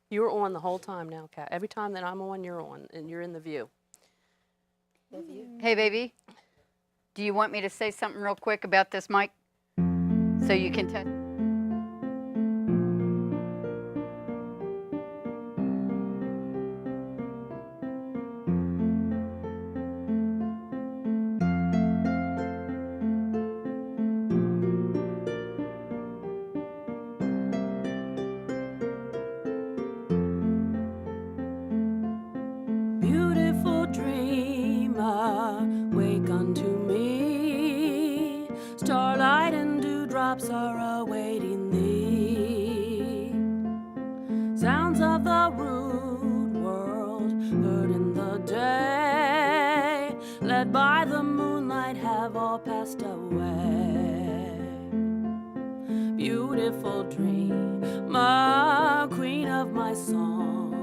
You're on the whole time now, Kat. Every time that I'm on, you're on, and you're in the view. Hey, baby. Do you want me to say something real quick about this mic so you can test? Beautiful dreamer, wake unto me. Starlight and dewdrops are awaiting thee. Sounds of the rude world heard in the day, led by the moonlight, have all passed away. Beautiful dreamer, queen of my song,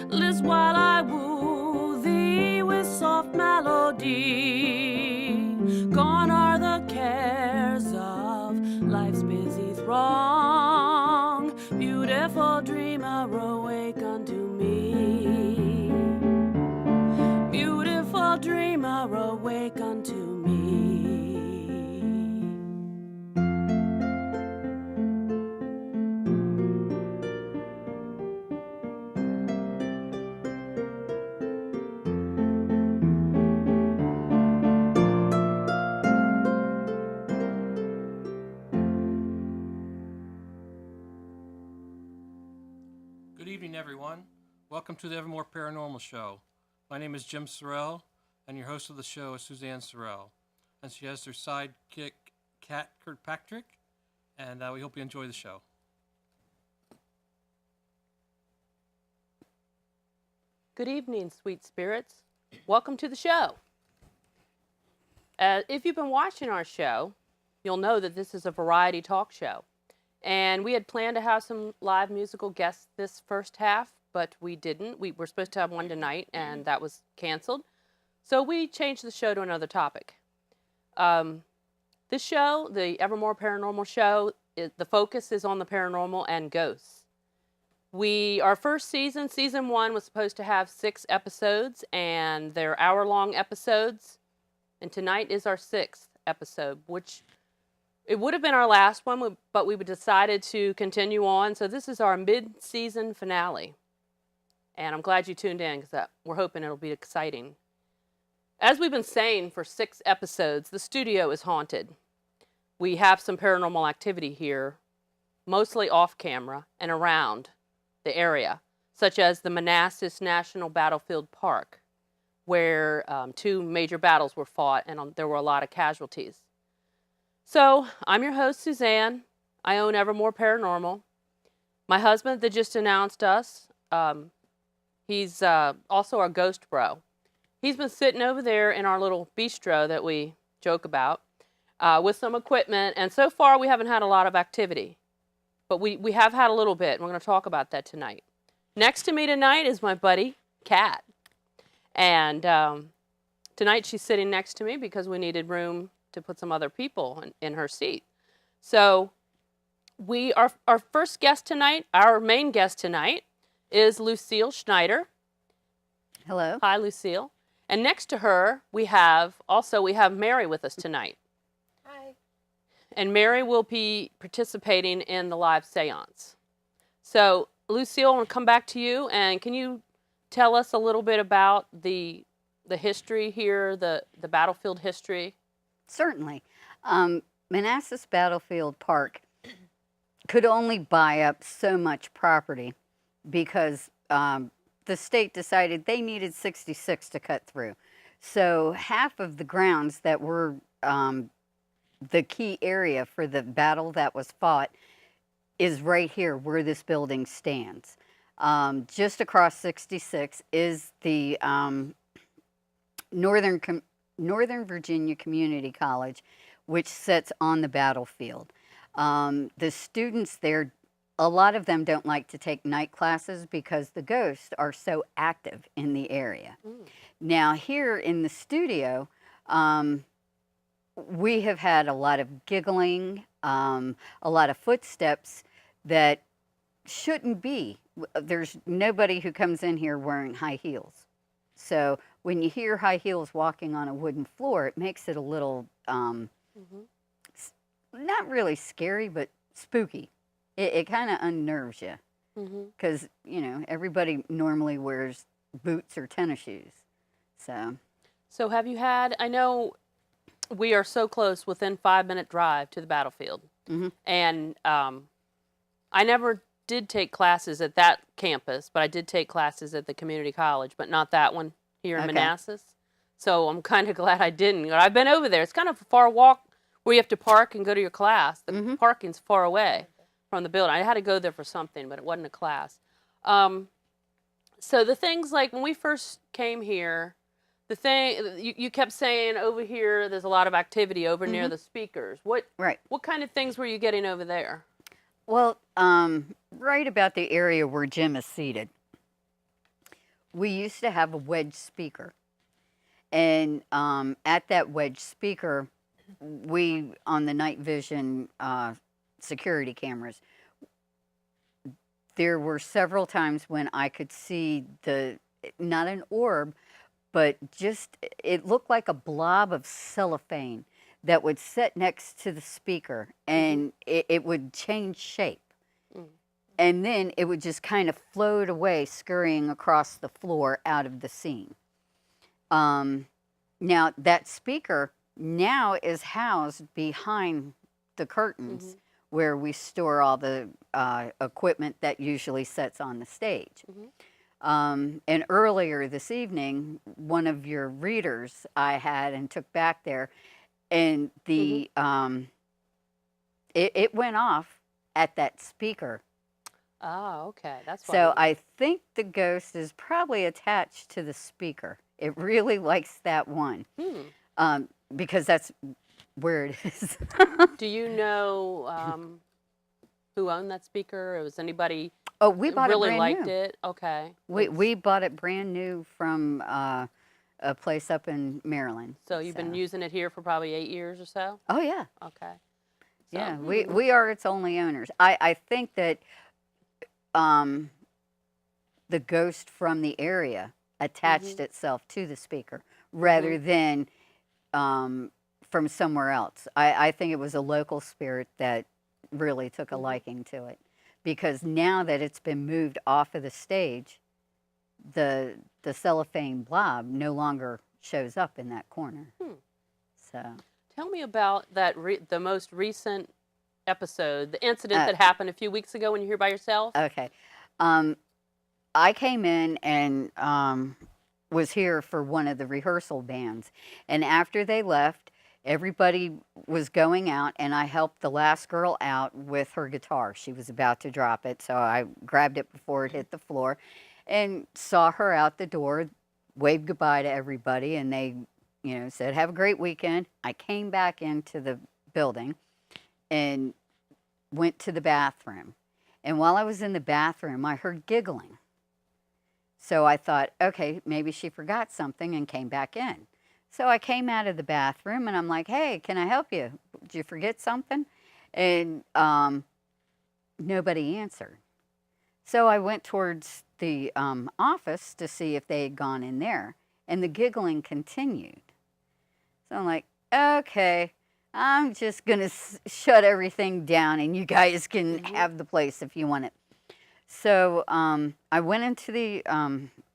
list while I woo thee with soft melody. Gone are the cares of life's busy throng. Beautiful dreamer, awake unto me. Beautiful dreamer, awake unto me. Good evening, everyone. Welcome to the Evermore Paranormal Show. My name is Jim Sorrell, and your host of the show is Suzanne Sorrell. And she has her sidekick, Kat Kirkpatrick, and we hope you enjoy the show. Good evening, sweet spirits. Welcome to the show. If you've been watching our show, you'll know that this is a variety talk show. And we had planned to have some live musical guests this first half, but we didn't. We were supposed to have one tonight, and that was canceled. So we changed the show to another topic. This show, the Evermore Paranormal Show, the focus is on the paranormal and ghosts. Our first season, season 1, was supposed to have 6 episodes, and they're hour-long episodes. And tonight is our 6th episode, which it would have been our last one, but we decided to continue on. So this is our mid-season finale. And I'm glad you tuned in because we're hoping it'll be exciting. As we've been saying for 6 episodes, the studio is haunted. We have some paranormal activity here, mostly off camera and around the area, such as the Manassas National Battlefield Park, where 2 major battles were fought and there were a lot of casualties. So, I'm your host, Suzanne. I own Evermore Paranormal. My husband that just announced us, he's also our ghost bro. He's been sitting over there in our little bistro that we joke about with some equipment, and so far we haven't had a lot of activity. But we have had a little bit, and we're going to talk about that tonight. Next to me tonight is my buddy, Kat. And tonight she's sitting next to me because we needed room to put some other people in her seat. So our first guest tonight, our main guest tonight, is Lucille Schneider. Hello. Hi, Lucille. And next to her, we have Mary with us tonight. Hi. And Mary will be participating in the live seance. So, Lucille, I want to come back to you, and can you tell us a little bit about the history here, the battlefield history? Certainly. Manassas Battlefield Park could only buy up so much property because the state decided they needed 66 to cut through. So half of the grounds that were the key area for the battle that was fought is right here where this building stands. Just across 66 is the Northern Virginia Community College, which sits on the battlefield. The students there, a lot of them don't like to take night classes because the ghosts are so active in the area. Now here in the studio, we have had a lot of giggling, a lot of footsteps that shouldn't be there's nobody who comes in here wearing high heels. So when you hear high heels walking on a wooden floor, it makes it a little, not really scary, but spooky. It kind of unnerves you because, you know, everybody normally wears boots or tennis shoes. So have you had, I know we are so close, within 5-minute drive to the battlefield. And I never did take classes at that campus, but I did take classes at the community college, but not that one here in Manassas. So I'm kind of glad I didn't. I've been over there. It's kind of a far walk where you have to park and go to your class. The parking's far away from the building. I had to go there for something, but it wasn't a class. So the things like when we first came here, the thing you kept saying over here, there's a lot of activity over near the speakers. What kind of things were you getting over there? Well, right about the area where Jim is seated, we used to have a wedge speaker. And at that wedge speaker, we, on the night vision security cameras, there were several times when I could see not an orb, but just, it looked like a blob of cellophane that would sit next to the speaker, and it would change shape. And then it would just kind of float away, scurrying across the floor out of the scene. Now, that speaker now is housed behind the curtains where we store all the equipment that usually sits on the stage. And earlier this evening, one of your readers I had and took back there, and the it went off at that speaker. Oh, okay. That's why. So I think the ghost is probably attached to the speaker. It really likes that one, because that's where it is. Do you know who owned that speaker? Or was anybody We bought really it brand liked new. it? Okay. We bought it brand new from a place up in Maryland. So you've been using it here for probably 8 years or so? Oh yeah. Okay. So, Yeah, we are its only owners. I think that the ghost from the area attached itself to the speaker rather than from somewhere else. I think it was a local spirit that really took a liking to it, because now that it's been moved off of the stage, the cellophane blob no longer shows up in that corner. So tell me about that the most recent episode, the incident that happened a few weeks ago when you're here by yourself. Okay. I came in and was here for one of the rehearsal bands. And after they left, everybody was going out, and I helped the last girl out with her guitar. She was about to drop it, so I grabbed it before it hit the floor and saw her out the door, waved goodbye to everybody, and they, you know, said, "Have a great weekend." I came back into the building and went to the bathroom. And while I was in the bathroom, I heard giggling. So I thought, okay, maybe she forgot something and came back in. So I came out of the bathroom and I'm like, "Hey, can I help you? Did you forget something?" And nobody answered. So I went towards the office to see if they had gone in there, and the giggling continued. So I'm like, okay, I'm just going to shut everything down, and you guys can have the place if you want it. So I went into the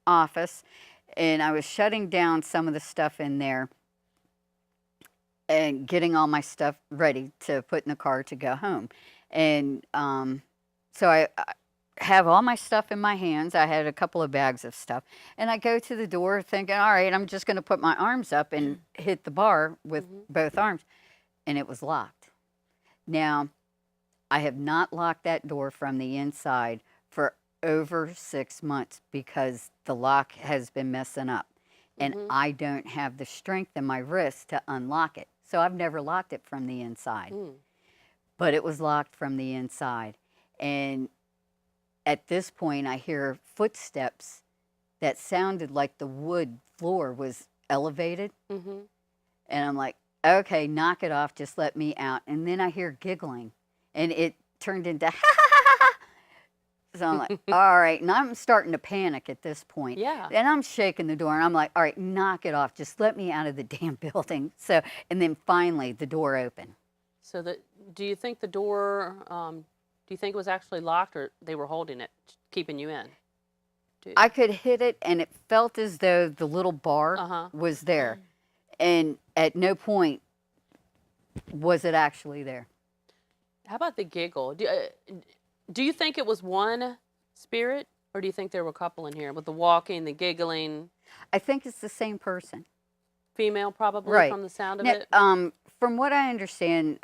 office, and I was shutting down some of the stuff in there and getting all my stuff ready to put in the car to go home. And so I have all my stuff in my hands. I had a couple of bags of stuff. And I go to the door thinking, all right, I'm just going to put my arms up and hit the bar with both arms. And it was locked. Now, I have not locked that door from the inside for over 6 months because the lock has been messing up. And I don't have the strength in my wrist to unlock it. So I've never locked it from the inside. But it was locked from the inside. And at this point, I hear footsteps that sounded like the wood floor was elevated. And I'm like, okay, knock it off, just let me out. And then I hear giggling. And it turned into, ha ha ha ha. So I'm like, all right. And I'm starting to panic at this point. Yeah. And I'm shaking the door and I'm like, all right, knock it off. Just let me out of the damn building. So, and then finally the door opened. So do you think the door, do you think it was actually locked, or they were holding it, keeping you in? I could hit it and it felt as though the little bar was there. And at no point was it actually there. How about the giggle? Do you think it was one spirit, or do you think there were a couple in here with the walking, the giggling? I think it's the same person. Female, probably, right. from the sound of now, it? From what I understand,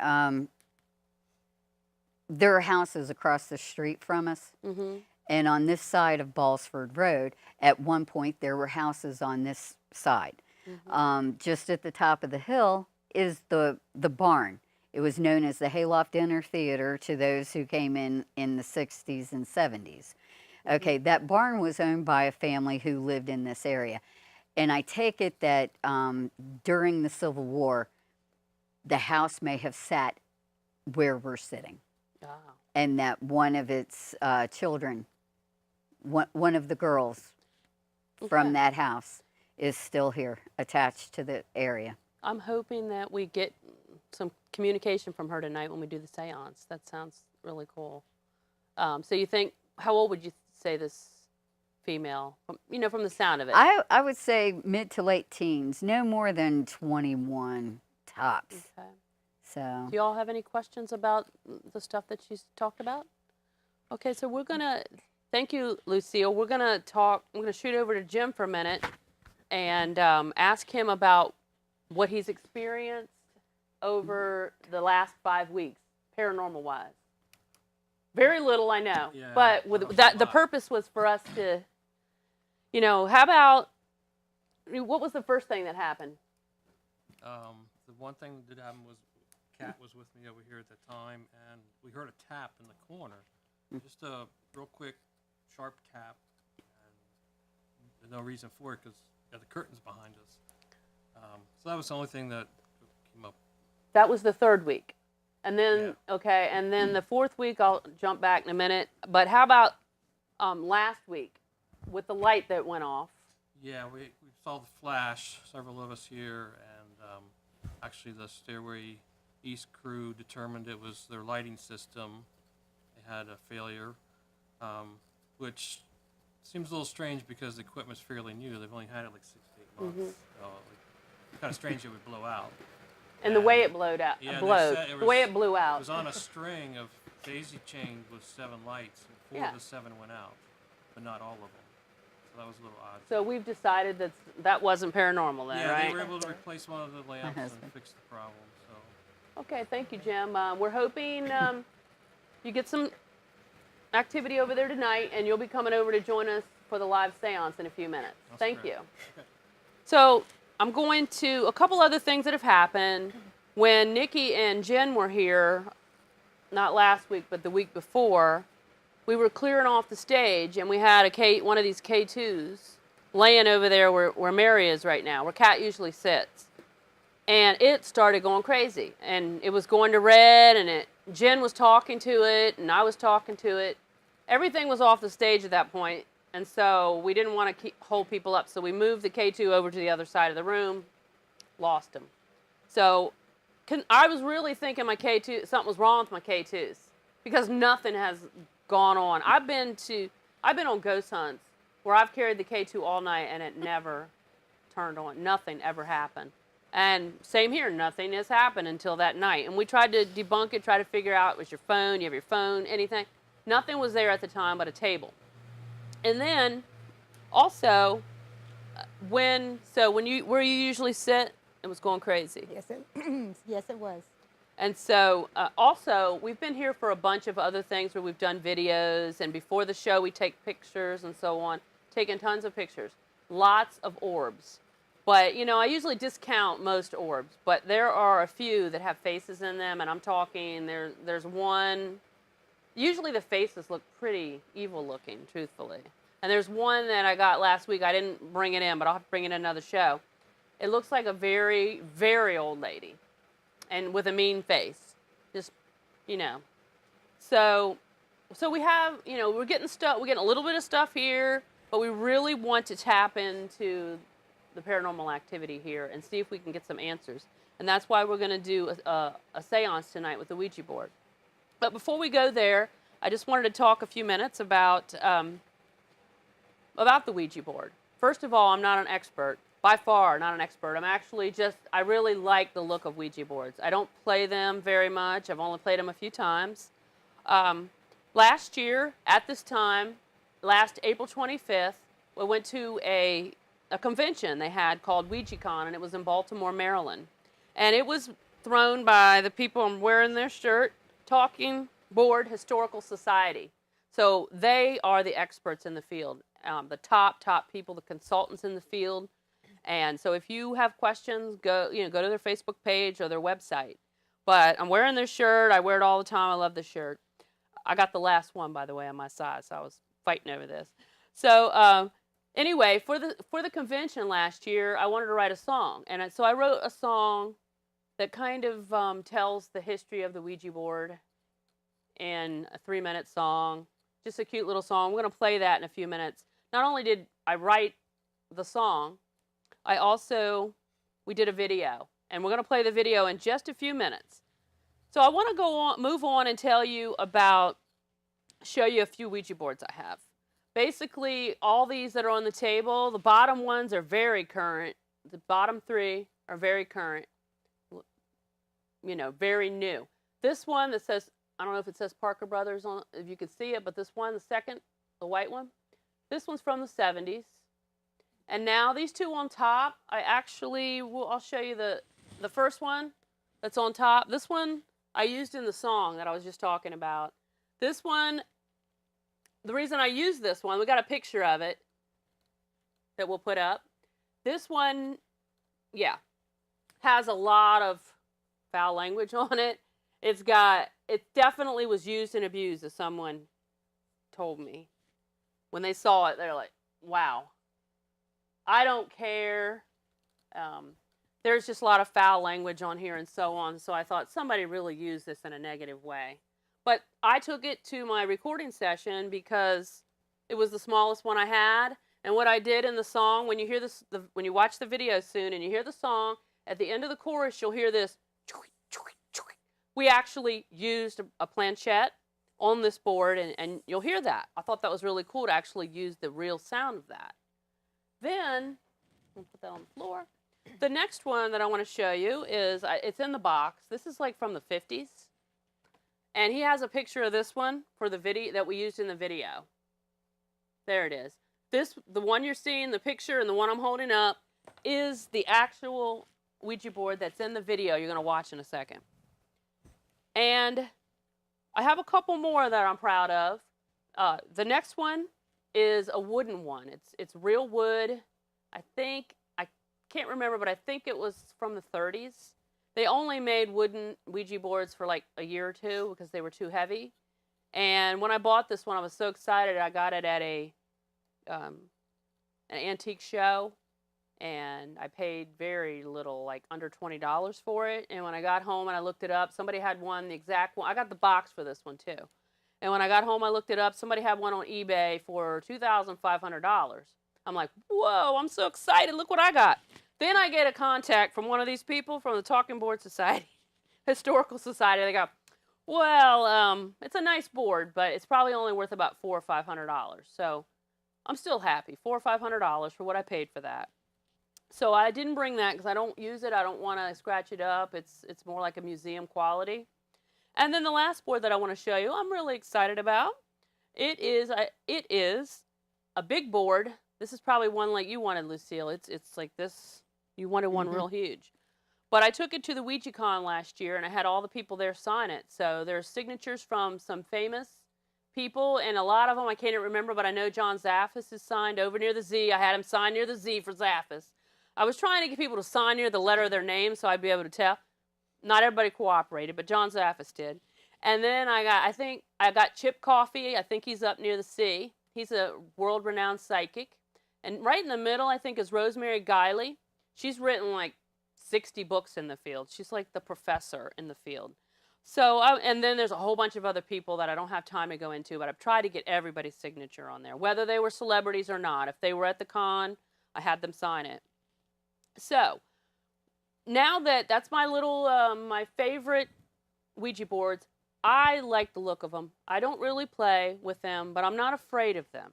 there are houses across the street from us. Mm-hmm. And on this side of Ballsford Road, at one point, there were houses on this side. Mm-hmm. Just at the top of the hill is the barn. It was known as the Hayloft Dinner Theater to those who came in the 60s and 70s. Okay, that barn was owned by a family who lived in this area. And I take it that during the Civil War, the house may have sat where we're sitting. Oh. And that one of its children, one of the girls from that house is still here, attached to the area. I'm hoping that we get some communication from her tonight when we do the seance. That sounds really cool. So you think, how old would you say this female, from the sound of it? I would say mid to late teens, no more than 21 tops. Okay. So. Do y'all have any questions about the stuff that she's talked about? Okay, so we're gonna, thank you, Lucille. I'm gonna shoot over to Jim for a minute and ask him about what he's experienced over the last 5 weeks, paranormal-wise. Very little, I know, Yeah, but with that, the purpose was for us to, how about, what was the first thing that happened? The one thing that did happen was Kat was with me over here at the time, and we heard a tap in the corner. Just a real quick, sharp tap, and there's no reason for it because the curtains behind us. So that was the only thing that came up. That was the third week. And then, and then the fourth week, I'll jump back in a minute. But how about last week with the light that went off? Yeah, we saw the flash, several of us here, and actually the Stairway East crew determined it was their lighting system. They had a failure, which seems a little strange because the equipment's fairly new. They've only had it like 6 to 8 months. Mm-hmm. So kind of strange it would blow out. And the way it blowed out, Yeah, the way it blew out. It was on a string of daisy chained with 7 lights, and 4 of the 7 went out, but not all of them. So that was a little odd. So we've decided that wasn't paranormal then, yeah, right? they were able to replace one of the lamps and fix the problem. So. Okay, thank you, Jim. We're hoping you get some activity over there tonight, and you'll be coming over to join us for the live seance in a few minutes. That's Thank great. you. Okay. So I'm going to, a couple other things that have happened. When Nikki and Jen were here, not last week, but the week before, we were clearing off the stage, and we had one of these K2s laying over there where Mary is right now, where Kat usually sits. And it started going crazy, and it was going to red, and Jen was talking to it, and I was talking to it. Everything was off the stage at that point, and so we didn't want to hold people up, so we moved the K2 over to the other side of the room, lost them. So I was really thinking my K2, something was wrong with my K2s, because nothing has gone on. I've been on ghost hunts where I've carried the K2 all night, and it never turned on. Nothing ever happened. And same here, nothing has happened until that night. And we tried to debunk it, try to figure out, was your phone, you have your phone, anything. Nothing was there at the time but a table. And then, also, where you usually sit, it was going crazy. Yes, it was. And so, also, we've been here for a bunch of other things where we've done videos, and before the show we take pictures and so on, taken tons of pictures. Lots of orbs. But, I usually discount most orbs, but there are a few that have faces in them, and I'm talking, there's one, usually the faces look pretty evil looking, truthfully. And there's one that I got last week, I didn't bring it in, but I'll have to bring it in another show. It looks like a very, very old lady, and with a mean face, just, So, so we have, we're getting stuff. We're getting a little bit of stuff here, but we really want to tap into the paranormal activity here and see if we can get some answers. And that's why we're going to do a seance tonight with the Ouija board. But before we go there, I just wanted to talk a few minutes about the Ouija board. First of all, I'm not an expert. By far, not an expert. I'm actually I really like the look of Ouija boards. I don't play them very much. I've only played them a few times. Last year, at this time, last April 25th, we went to a convention they had called WouijaCon, and it was in Baltimore, Maryland. And it was thrown by the people I'm wearing their shirt, Talking Board Historical Society. So they are the experts in the field, the top people, the consultants in the field. And so if you have questions, go to their Facebook page or their website. But I'm wearing this shirt. I wear it all the time. I love this shirt. I got the last one, by the way, on my size, so I was fighting over this. So anyway, for the convention last year, I wanted to write a song. And so I wrote a song that kind of tells the history of the Ouija board in a 3-minute song. Just a cute little song. We're going to play that in a few minutes. Not only did I write the song, we did a video. And we're going to play the video in just a few minutes. So I want to move on and show you a few Ouija boards I have. Basically, all these that are on the table, the bottom ones are very current. The bottom 3 are very current, very new. This one that says, I don't know if it says Parker Brothers on, if you can see it, but this one, the second, the white one, this one's from the 70s. And now these 2 on top, I'll show you the first one that's on top. This one I used in the song that I was just talking about. This one, the reason I used this one, we got a picture of it that we'll put up. This one, has a lot of foul language on it. It definitely was used and abused, as someone told me. When they saw it, they're like, wow. I don't care. There's just a lot of foul language on here and so on. So I thought somebody really used this in a negative way. But I took it to my recording session because it was the smallest one I had. And what I did in the song, when you hear this, when you watch the video soon and you hear the song, at the end of the chorus, you'll hear this. We actually used a planchette on this board, and you'll hear that. I thought that was really cool to actually use the real sound of that. Then, I'll put that on the floor. The next one that I want to show you is, it's in the box. This is like from the 50s. And he has a picture of this one for the video that we used in the video. There it is. The one you're seeing, the picture, and the one I'm holding up, is the actual Ouija board that's in the video you're going to watch in a second. And I have a couple more that I'm proud of. The next one is a wooden one. It's real wood. I can't remember, but I think it was from the 30s. They only made wooden Ouija boards for like a year or 2 because they were too heavy. And when I bought this one, I was so excited. I got it at an antique show, and I paid very little, like under $20 for it. And when I got home and I looked it up, somebody had one, the exact one. I got the box for this one too. And when I got home, I looked it up. Somebody had one on eBay for $2,500. I'm like, whoa, I'm so excited. Look what I got. Then I get a contact from one of these people from the Talking Board Society, Historical Society. They go, well, it's a nice board, but it's probably only worth about $400 or $500. So I'm still happy. $400 or $500 for what I paid for that. So I didn't bring that because I don't use it. I don't want to scratch it up. It's more like a museum quality. And then the last board that I want to show you, I'm really excited about. It is a big board. This is probably one like you wanted, Lucille. It's like this. You wanted one real huge. But I took it to the WouijaCon last year, and I had all the people there sign it. So there's signatures from some famous people, and a lot of them I can't even remember, but I know John Zaffis is signed over near the Z. I had him sign near the Z for Zaffis. I was trying to get people to sign near the letter of their name so I'd be able to tell. Not everybody cooperated, but John Zaffis did. And then I think I got Chip Coffey. I think he's up near the C. He's a world-renowned psychic. And right in the middle, I think, is Rosemary Guiley. She's written like 60 books in the field. She's like the professor in the field. So, and then there's a whole bunch of other people that I don't have time to go into, but I've tried to get everybody's signature on there, whether they were celebrities or not. If they were at the con, I had them sign it. So, now that's my little, my favorite Ouija boards. I like the look of them. I don't really play with them, but I'm not afraid of them.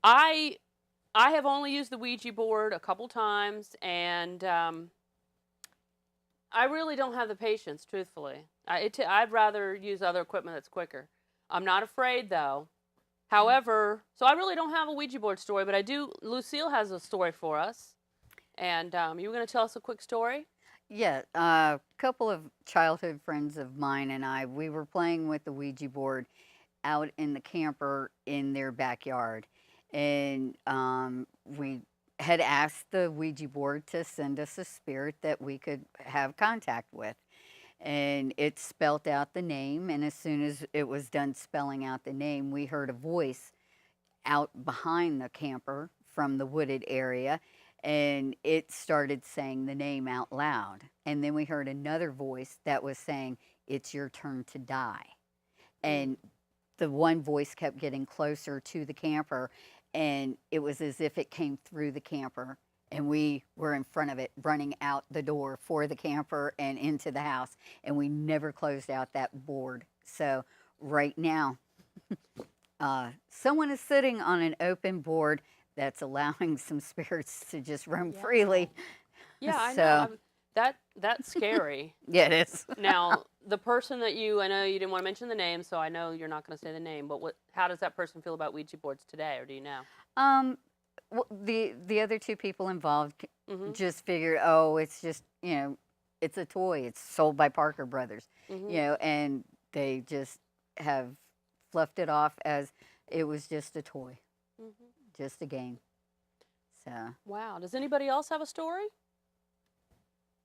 I have only used the Ouija board a couple times, and I really don't have the patience, truthfully. I'd rather use other equipment that's quicker. I'm not afraid, though. However, so I really don't have a Ouija board story, but I do. Lucille has a story for us. And you were going to tell us a quick story? Yeah, a couple of childhood friends of mine and I, we were playing with the Ouija board out in the camper in their backyard. And we had asked the Ouija board to send us a spirit that we could have contact with. And it spelt out the name, and as soon as it was done spelling out the name, we heard a voice out behind the camper from the wooded area, and it started saying the name out loud. And then we heard another voice that was saying, "It's your turn to die." And the one voice kept getting closer to the camper, and it was as if it came through the camper, and we were in front of it, running out the door for the camper and into the house, and we never closed out that board. So right now, someone is sitting on an open board that's allowing some spirits to just roam freely. Yeah, I So- know. That's scary. Yeah, it is. Now, the person that I know you didn't want to mention the name, so I know you're not going to say the name, but how does that person feel about Ouija boards today, or do you know? Well, the other two people involved Mm-hmm. just figured, oh, it's just, it's a toy. It's sold by Parker Brothers, Mm-hmm. and they just have fluffed it off as it was just a toy, Mm-hmm. just a game. So, Wow. Does anybody else have a story?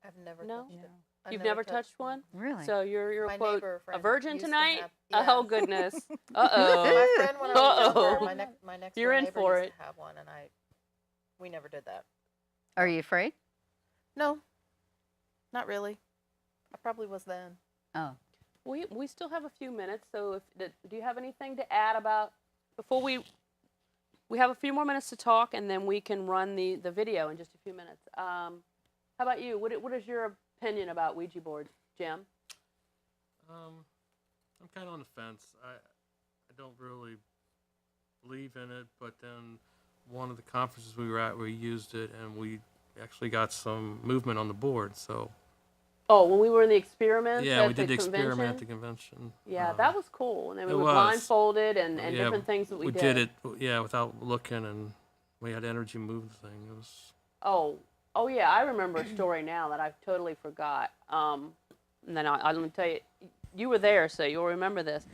I've never No? touched it. I've You've never touched one? really? So you're My quote neighbor a friend virgin used to tonight? have- Oh yeah. goodness. My Uh-oh. friend when I was Uh-oh. younger, my next You're door in neighbor for used it. to have one, and we never did that. Are you afraid? No, not really. I probably was then. Oh, We still have a few minutes, so do you have anything to add about before we have a few more minutes to talk, and then we can run the video in just a few minutes. How about you? What is your opinion about Ouija boards, Jim? I'm kind of on the fence. I don't really believe in it, but then one of the conferences we were at, we used it, and we actually got some movement on the board. So Oh, when we were in the experiment yeah, at we did the convention? experiment at the convention. Yeah, that was cool. And then we it were was. blindfolded and Yeah, different things that we did it, yeah, without looking, and we had energy move the thing. It was Oh yeah, I remember a story now that I totally forgot. And then let me tell you, you were there, so you'll remember this.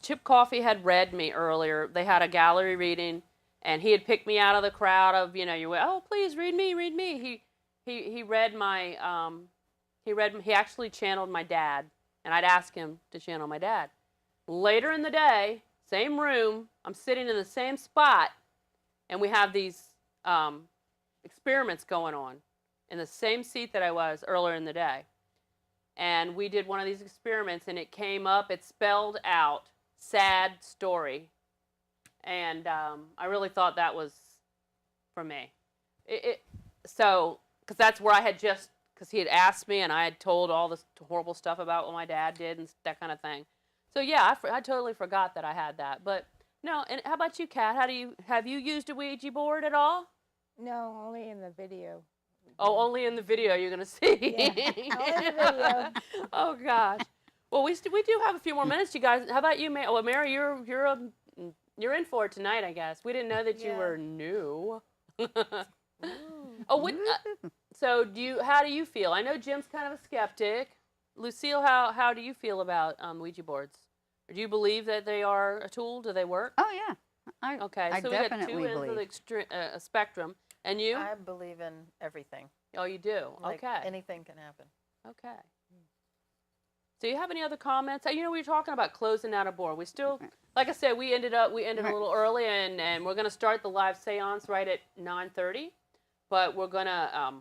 Chip Coffey had read me earlier. They had a gallery reading, and he had picked me out of the crowd of, you went, oh, please read me, read me. He read my, he actually channeled my dad, and I'd ask him to channel my dad. Later in the day, same room, I'm sitting in the same spot, and we have these experiments going on in the same seat that I was earlier in the day. And we did one of these experiments, and it came up, it spelled out sad story. And I really thought that was for me. So, because that's where I had because he had asked me, and I had told all this horrible stuff about what my dad did and that kind of thing. So yeah, I totally forgot that I had that. But no, and how about you, Kat? Have you used a Ouija board at all? No, only in the video. Oh, only in the video you're gonna see. Yeah, only the video. Oh gosh. Well, we do have a few more minutes, you guys. How about you, Mary? Oh, Mary, you're in for it tonight, I guess. We didn't know that you Yeah. were new. Oh, so how do you feel? I know Jim's kind of a skeptic. Lucille, how do you feel about Ouija boards? Or do you believe that they are a tool? Do they work? oh yeah. Okay, I so we got definitely two ends of the spectrum. And you? I believe in everything. Oh, you do? Like, Okay. anything can happen. Okay. So you have any other comments? We were talking about closing out a board. We still, like I said, we ended a little early, and we're going to start the live seance right at 9:30. But we're going to,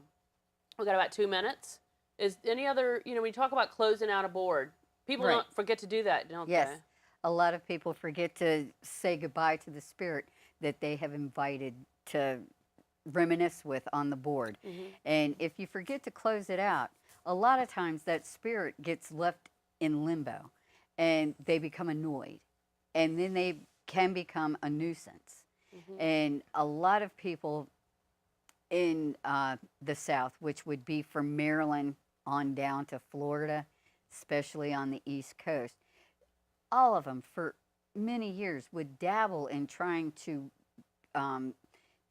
we got about 2 minutes. Is any other, when you talk about closing out a board, People Right. don't forget to do that, don't Yes. they? A lot of people forget to say goodbye to the spirit that they have invited to reminisce with on the board. And if you forget to close it out, a lot of times that spirit gets left in limbo and they become annoyed. And then they can become a nuisance. And a lot of people in the South, which would be from Maryland on down to Florida, especially on the East Coast, all of them for many years would dabble in trying to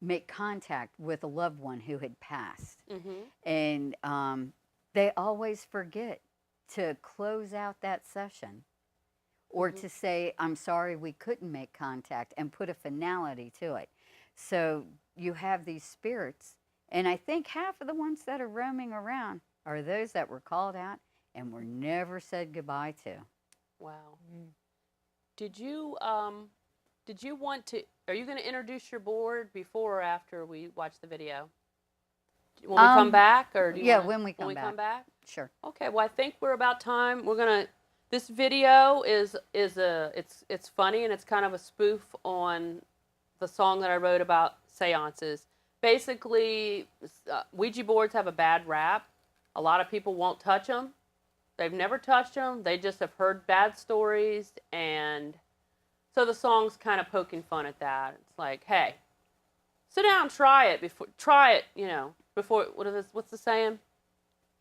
make contact with a loved one who had passed. And they always forget to close out that session or to say, I'm sorry we couldn't make contact, and put a finality to it. So you have these spirits, and I think half of the ones that are roaming around are those that were called out and were never said goodbye to. Wow. Did you want to, are you going to introduce your board before or after we watch the video? When we come back, or do you Yeah, wanna- when we come when back. we come back? Sure. Okay, well, I think we're about time. We're gonna. This video is it's funny, and it's kind of a spoof on the song that I wrote about seances. Basically, Ouija boards have a bad rap. A lot of people won't touch them. They've never touched them. They just have heard bad stories, and so the song's kind of poking fun at that. It's like, hey, sit down, try it before. What's the saying?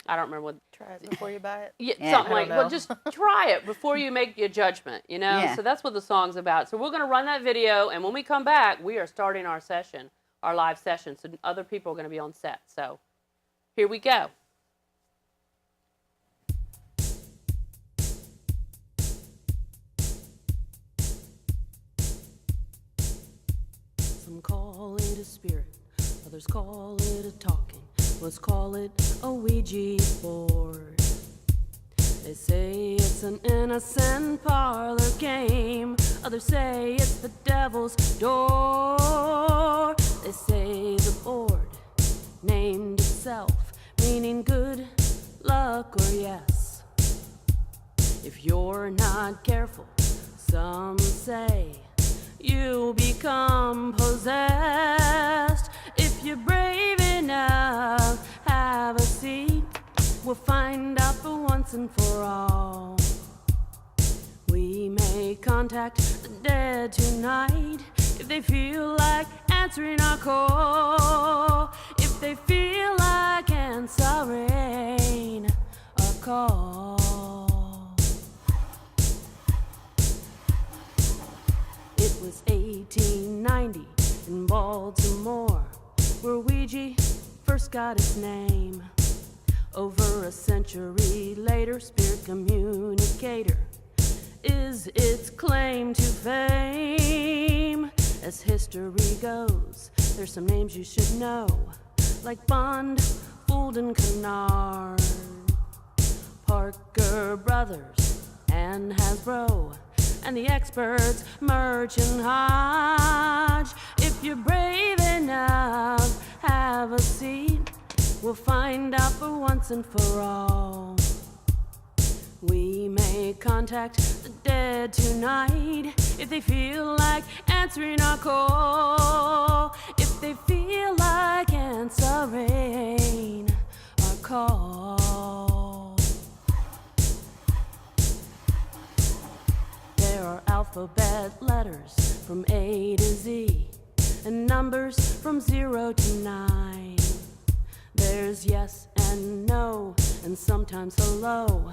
I don't remember what. Try it before you buy it. Yeah, Yeah. something I like, don't well, know. just try it before you make your judgment, Yeah. So that's what the song's about. So we're going to run that video, and when we come back, we are starting our session, our live session. So other people are going to be on set. So here we go. Some call it a spirit, others call it a talking. Let's call it a Ouija board. They say it's an innocent parlor game. Others say it's the devil's door. They say the board named itself, meaning good luck or yes. If you're not careful, some say you'll become possessed. If you're brave enough, have a seat. We'll find out for once and for all. We may contact the dead tonight if they feel like answering our call. If they feel like answering our call. It was 1890 in Baltimore where Ouija first got its name. Over a century later, spirit communicator is its claim to fame. As history goes, there's some names you should know, like Bond, Fould, and Kennard, Parker Brothers, and Hasbro, and the experts Murch and Hodge. If you're brave enough, have a seat. We'll find out for once and for all. We may contact the dead tonight if they feel like answering our call. If they feel like answering our call. There are alphabet letters from A to Z and numbers from 0 to 9. There's yes and no, and sometimes hello,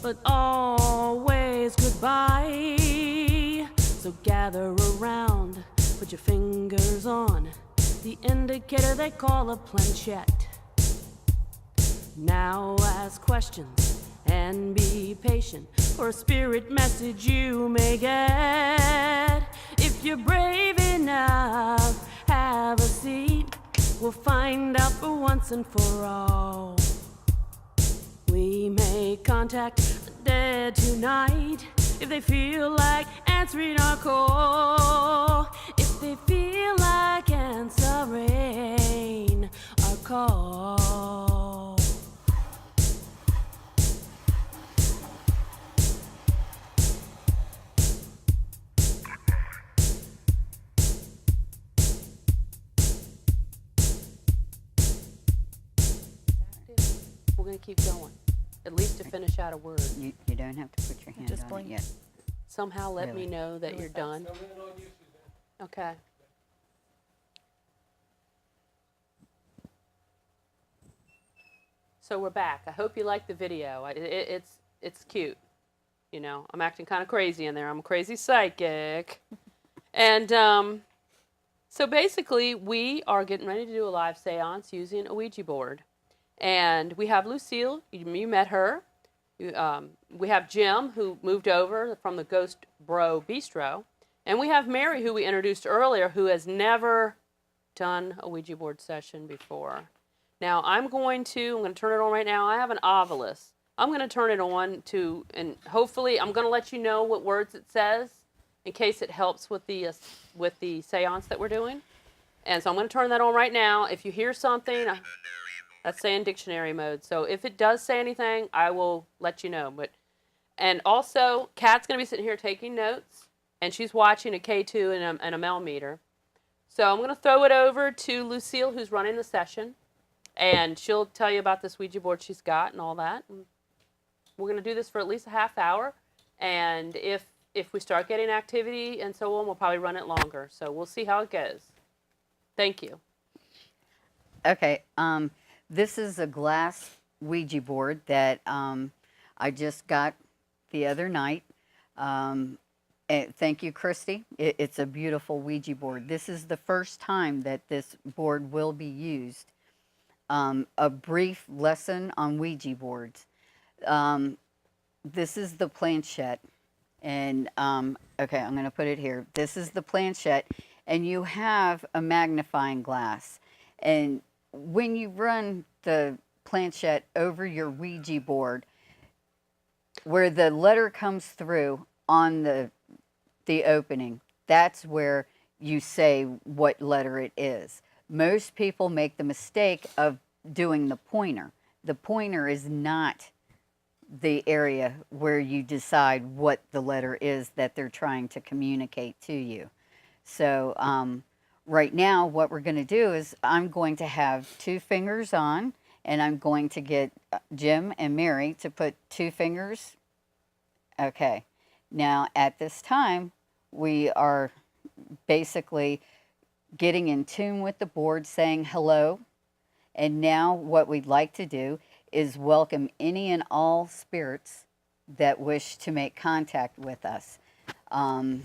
but always goodbye. So gather around, put your fingers on the indicator they call a planchette. Now ask questions and be patient for a spirit message you may get. If you're brave enough, have a seat. We'll find out for once and for all. We may contact the dead tonight if they feel like answering our call. If they feel like answering our call. we're going to keep going, at least to finish out a word. You don't have to put your hand Just on blink. it yet. Somehow let Really? me know that Really you're fast. done. Okay. So we're back. I hope you like the video. It's cute. You know, I'm acting kind of crazy in there. I'm a crazy psychic. And so basically, we are getting ready to do a live seance using a Ouija board. And we have Lucille. You met her. We have Jim, who moved over from the Ghost Bro Bistro. And we have Mary, who we introduced earlier, who has never done a Ouija board session before. Now, I'm going to turn it on right now. I have an Ovilus. I'm going to turn it on and hopefully I'm going to let you know what words it says in case it helps with the seance that we're doing. And so I'm going to turn that on right now. If you hear something, that's saying dictionary mode. So if it does say anything, I will let you know. And also, Kat's going to be sitting here taking notes, and she's watching a K2 and a Mel meter. So I'm going to throw it over to Lucille, who's running the session, and she'll tell you about this Ouija board she's got and all that. And we're going to do this for at least a half hour, and if we start getting activity and so on, we'll probably run it longer. So we'll see how it goes. Thank you. Okay. This is a glass Ouija board that I just got the other night. Thank you, Christy. It's a beautiful Ouija board. This is the first time that this board will be used. A brief lesson on Ouija boards. This is the planchette. And, okay, I'm going to put it here. This is the planchette. And you have a magnifying glass. And when you run the planchette over your Ouija board, where the letter comes through on the opening, that's where you say what letter it is. Most people make the mistake of doing the pointer. The pointer is not the area where you decide what the letter is that they're trying to communicate to you. So right now what we're going to do is I'm going to have 2 fingers on, and I'm going to get Jim and Mary to put 2 fingers. Okay. Now at this time we are basically getting in tune with the board, saying hello. And now what we'd like to do is welcome any and all spirits that wish to make contact with us. I'm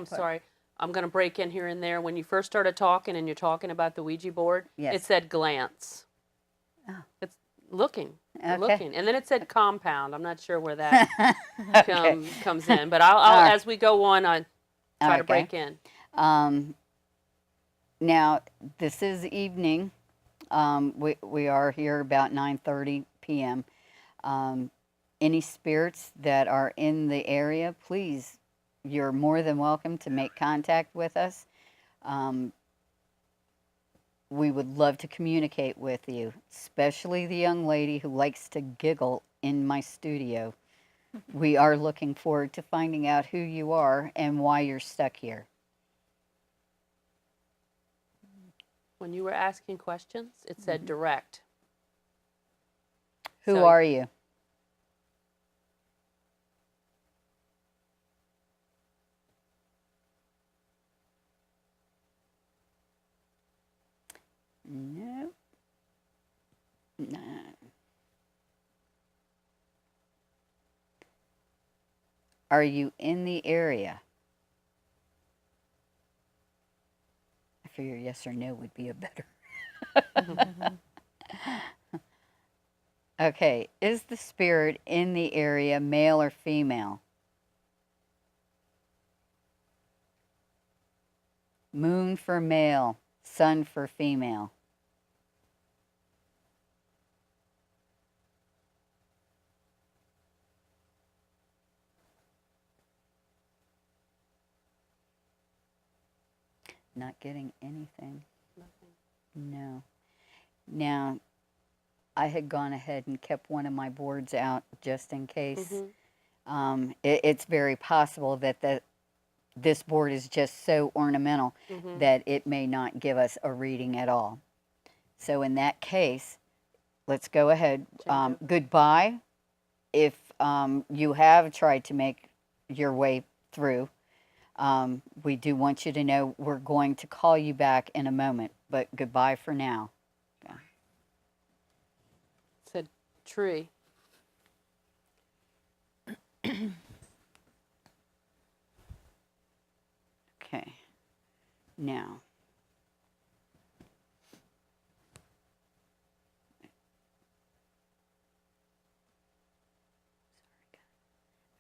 sorry. I'm going to break in here and there. When you first started talking and you're talking about the Ouija board, Yes. it said glance. Oh. It's looking. Okay. Looking. And then it said compound. I'm not sure where that Okay. comes in. But I'll All right. as we go on, I try to Okay. break in. Now, this is evening. We are here about 9:30 p.m. Any spirits that are in the area, please, you're more than welcome to make contact with us. We would love to communicate with you, especially the young lady who likes to giggle in my studio. We are looking forward to finding out who you are and why you're stuck here. When you were asking questions, it said direct. Who So- are you? No. No. Are you in the area? I figure yes or no would be a better. Okay, is the spirit in the area male or female? Moon for male, sun for female. Not getting anything. No. Now, I had gone ahead and kept one of my boards out just in case. It's very possible that this board is just so ornamental that it may not give us a reading at all. So in that case, let's go ahead. over. Goodbye. If you have tried to make your way through, we do want you to know we're going to call you back in a moment, but goodbye for now. Said tree. Okay. Now.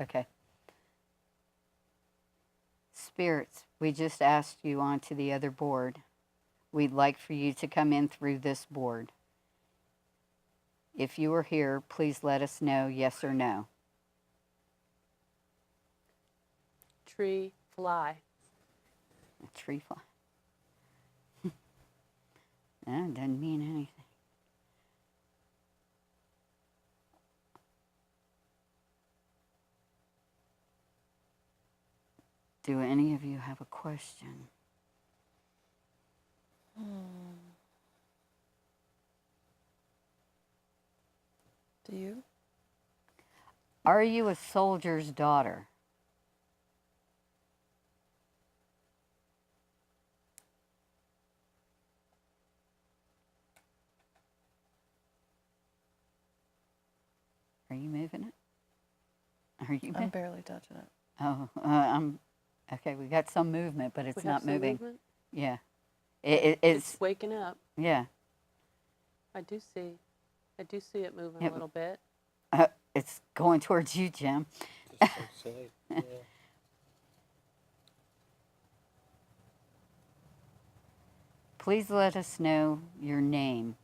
Okay. Spirits, we just asked you onto the other board. We'd like for you to come in through this board. If you are here, please let us know yes or no. Tree fly. A tree fly. That doesn't mean anything. Do any of you have a question? Do you? Are you a soldier's daughter? Are you moving it? Are you? I'm barely touching it. Oh, okay. We got some movement, but it's We have not some moving. movement? Yeah, It's it's waking up. yeah. I do see it moving Yep. a little bit. It's going towards you, Jim. Yeah. Please let us know your name.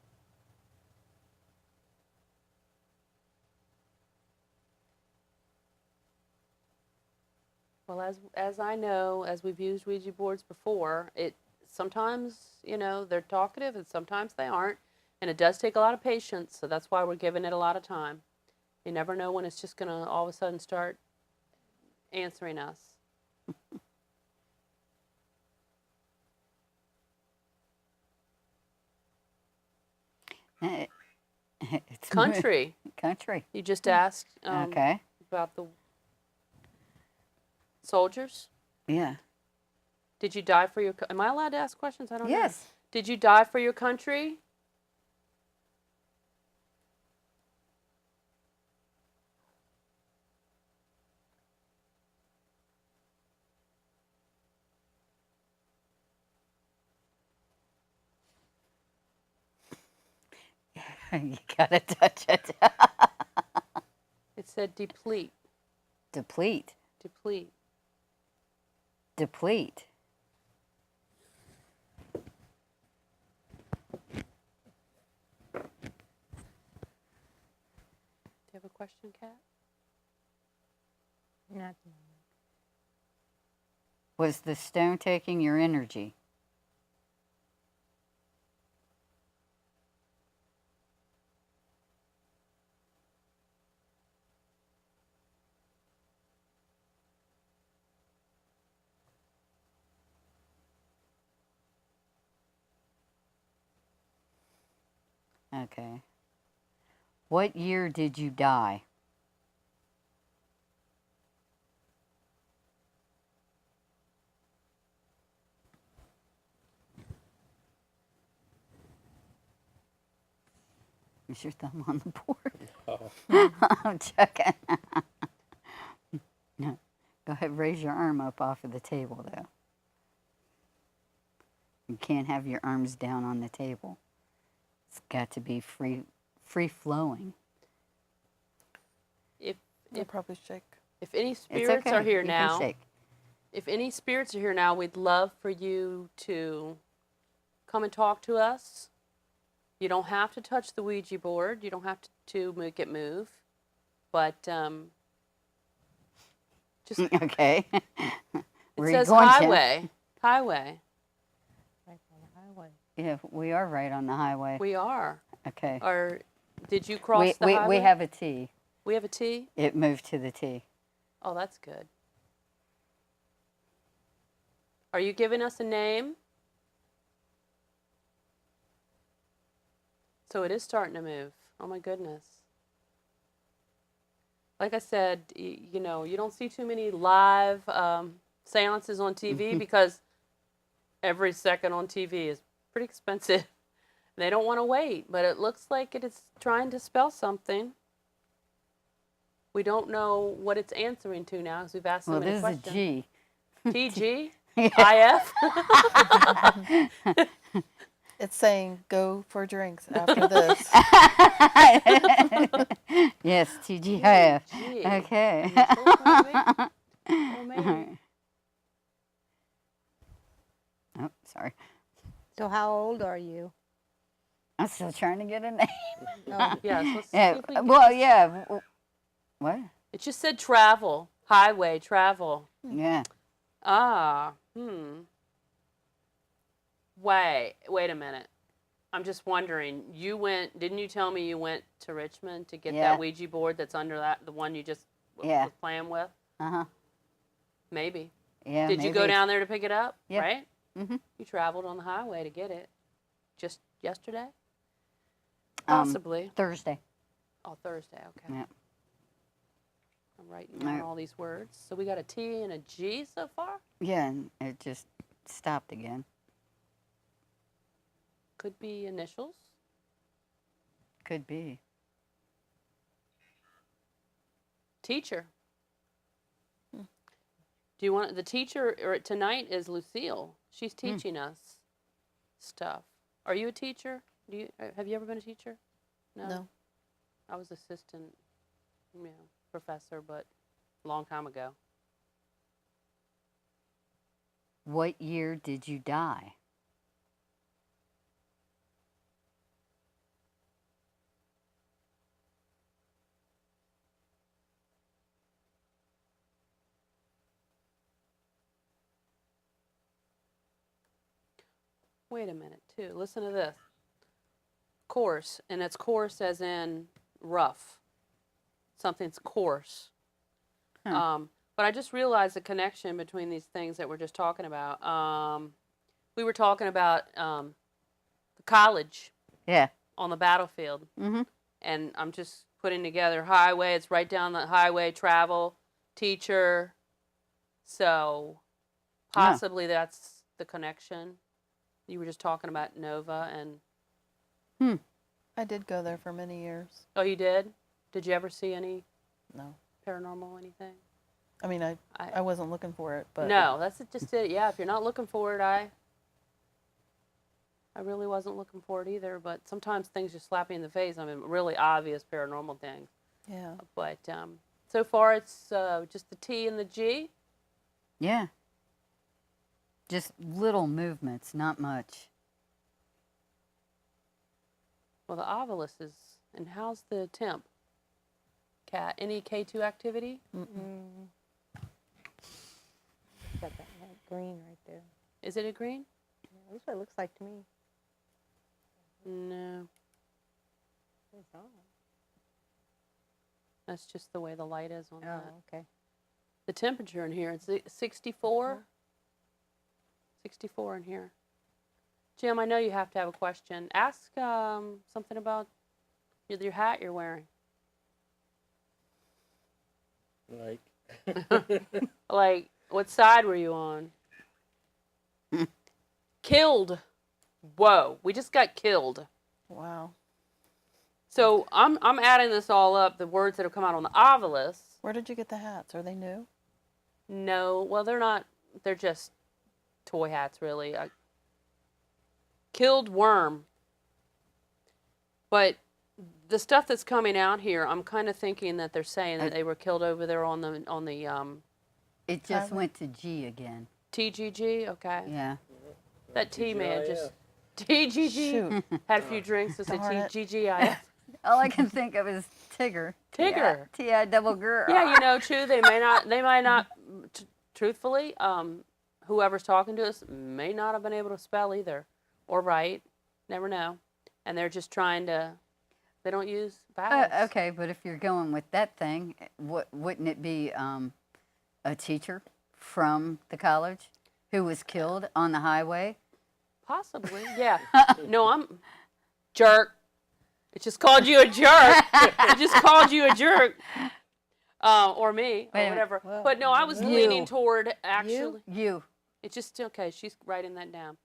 Well, as I know, as we've used Ouija boards before, it sometimes, they're talkative and sometimes they aren't. And it does take a lot of patience, so that's why we're giving it a lot of time. You never know when it's just going to all of a sudden start answering us. It's Country. country. You just asked Okay. about the soldiers. Yeah. Did you die for your? Am I allowed to ask questions? I don't know. Yes. Did you die for your country? You gotta touch it. It said deplete. Deplete. Deplete. Deplete. Do you have a question, Kat? Not Was the stone taking your energy? Okay. What year did you die? Is your thumb on the board? I'm checking. No. Go ahead, raise your arm up off of the table, though. You can't have your arms down on the table. It's got to be free flowing. I'll probably shake. If any It's spirits okay. are here You now, can shake. if any spirits are here now, we'd love for you to come and talk to us. You don't have to touch the Ouija board. You don't have to make it move. But just Okay. it Where are you says going, Jim? highway. Highway. right on the highway. Yeah, we are right on the highway. We are. Okay. Or did you cross the we highway? have a T. We have a T? It moved to the T. Oh, that's good. Are you giving us a name? So it is starting to move. Oh my goodness. Like I said, you know, you don't see too many live seances on TV because every second on TV is pretty expensive. They don't want to wait, but it looks like it is trying to spell something. We don't know what it's answering to now because we've asked so Well, many this questions. is a G. TG? Yeah. IF? It's saying go for drinks after this. Yes, TGIF. Gee. Okay. Well, maybe. Oh, sorry. So how old are you? I'm still trying to get a name. Oh, Yes, let's see Yeah. if we can Well, get yeah. What? It just said travel, highway, travel. Yeah. Ah, Wait a minute. I'm just wondering, didn't you tell me you went to Richmond to get Yeah. that Ouija board that's under the one you just Yeah. was playing with? Uh-huh. Maybe. Yeah. Did you go maybe. down there to pick it up? Yeah. Right? Mhm. You traveled on the highway to get it just yesterday? Um, Possibly. Thursday. Oh, Thursday, okay. Yeah. I'm writing down Right. all these words. So we got a T and a G so far? Yeah, and it just stopped again. Could be initials. Could be. Teacher. Do you want the teacher or tonight is Lucille. She's teaching us stuff. Are you a teacher? Have you ever been a teacher? No. I was assistant, professor, but a long time ago. What year did you die? Wait a minute, too. Listen to this. Coarse, and it's coarse as in rough. Something's coarse. But I just realized the connection between these things that we're just talking about. We were talking about the college Yeah. on the battlefield. Mm-hmm. And I'm just putting together highway. It's right down the highway, travel, teacher. So possibly that's the connection. You were just talking about Nova and... I did go there for many years. Oh, you did? Did you ever see any No. paranormal anything? I mean, I wasn't looking for it, but No, that's just it. Yeah, if you're not looking for it, I really wasn't looking for it either. But sometimes things just slap me in the face. I mean, really obvious paranormal things. yeah. But so far, it's just the T and the G. Yeah. Just little movements, not much. Well, the obelisk is. And how's the temp? Cat, any K2 activity? got that green right there. Is it a green? Yeah, that's what it looks like to me. No, It's on. that's just the way the light is on Oh, that. okay. The temperature in here, it's 64. 64 in here. Jim, I know you have to have a question. Ask something about your hat you're wearing. Like, Like, what side were you on? Killed. Whoa, we just got killed. Wow. So I'm adding this all up, the words that have come out on the obelisk. Where did you get the hats? Are they new? No, well, they're not. They're just toy hats, really. Killed worm. But the stuff that's coming out here, I'm kind of thinking that they're saying that they were killed over there on the It just Highway. went to G again. TGG. Okay, Yeah. that T man just TGG Shoot. had a few drinks. So said Darn it. TGGIF. All I can think of is Tigger. Tigger. T-I double girl. Yeah, you know, too. They might not. Truthfully, whoever's talking to us may not have been able to spell either, or write. Never know. And they're just trying to. They don't use vowels. Okay, but if you're going with that thing, wouldn't it be a teacher from the college who was killed on the highway? Possibly, yeah. No, I'm jerk. It just called you a jerk. It just called you a jerk. Or me, Wait a or minute. whatever. Well, But no, I was you. leaning toward actually. You. It's just okay. She's writing that down.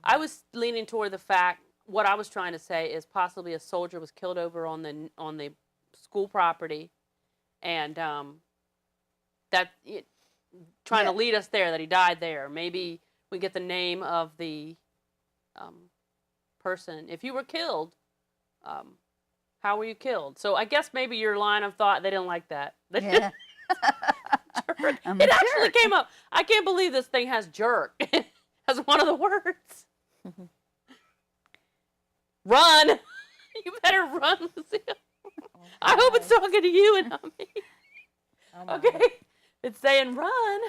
I was leaning toward the fact. What I was trying to say is possibly a soldier was killed over on the school property, and that trying to Yeah. lead us there that he died there. Maybe we get the name of the person. If you were killed, how were you killed? So I guess maybe your line of thought, they didn't like that. Yeah. I'm a It actually jerk. came up. I can't believe this thing has jerk as one of the words. Run! You better run, Lucille. I hope it's talking to you and not me. Oh my. Okay, it's saying run.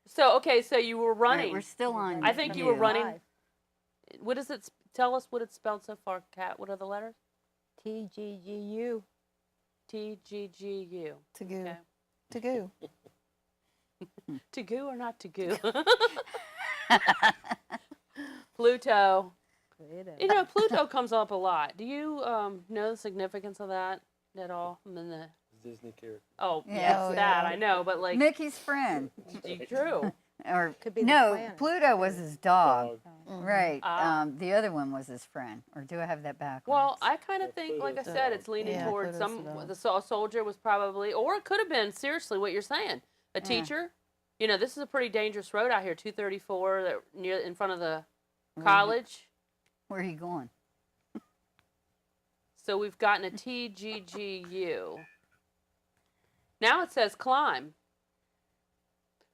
So okay, so you were All right, running. we're still on. I think you were you. running. Live. What does it tell us? What it's spelled so far, Kat? What are the letters? TGGU. TGGU. To goo. Okay. To goo. To goo or not to goo? Pluto. You know, Pluto comes up a lot. Do you know the significance of that at all? I mean, Disney character. oh, Yeah. yes, Oh, that yeah. I know, but like, Mickey's friend. true. Or Could be the no, planet. Pluto was his dog. Mhm. Right. Ah. The other one was his friend. Or do I have that backwards? Well, I kind of Well, think, like I Pluto's said, dog. it's leaning Yeah, towards Pluto's some. the dog. The soldier was probably, or it could have been seriously what you're saying. A Yeah. teacher. You know, this is a pretty dangerous road out here. 234, that near in front of the Where- college. Where are you going? So we've gotten a TGGU. Now it says climb.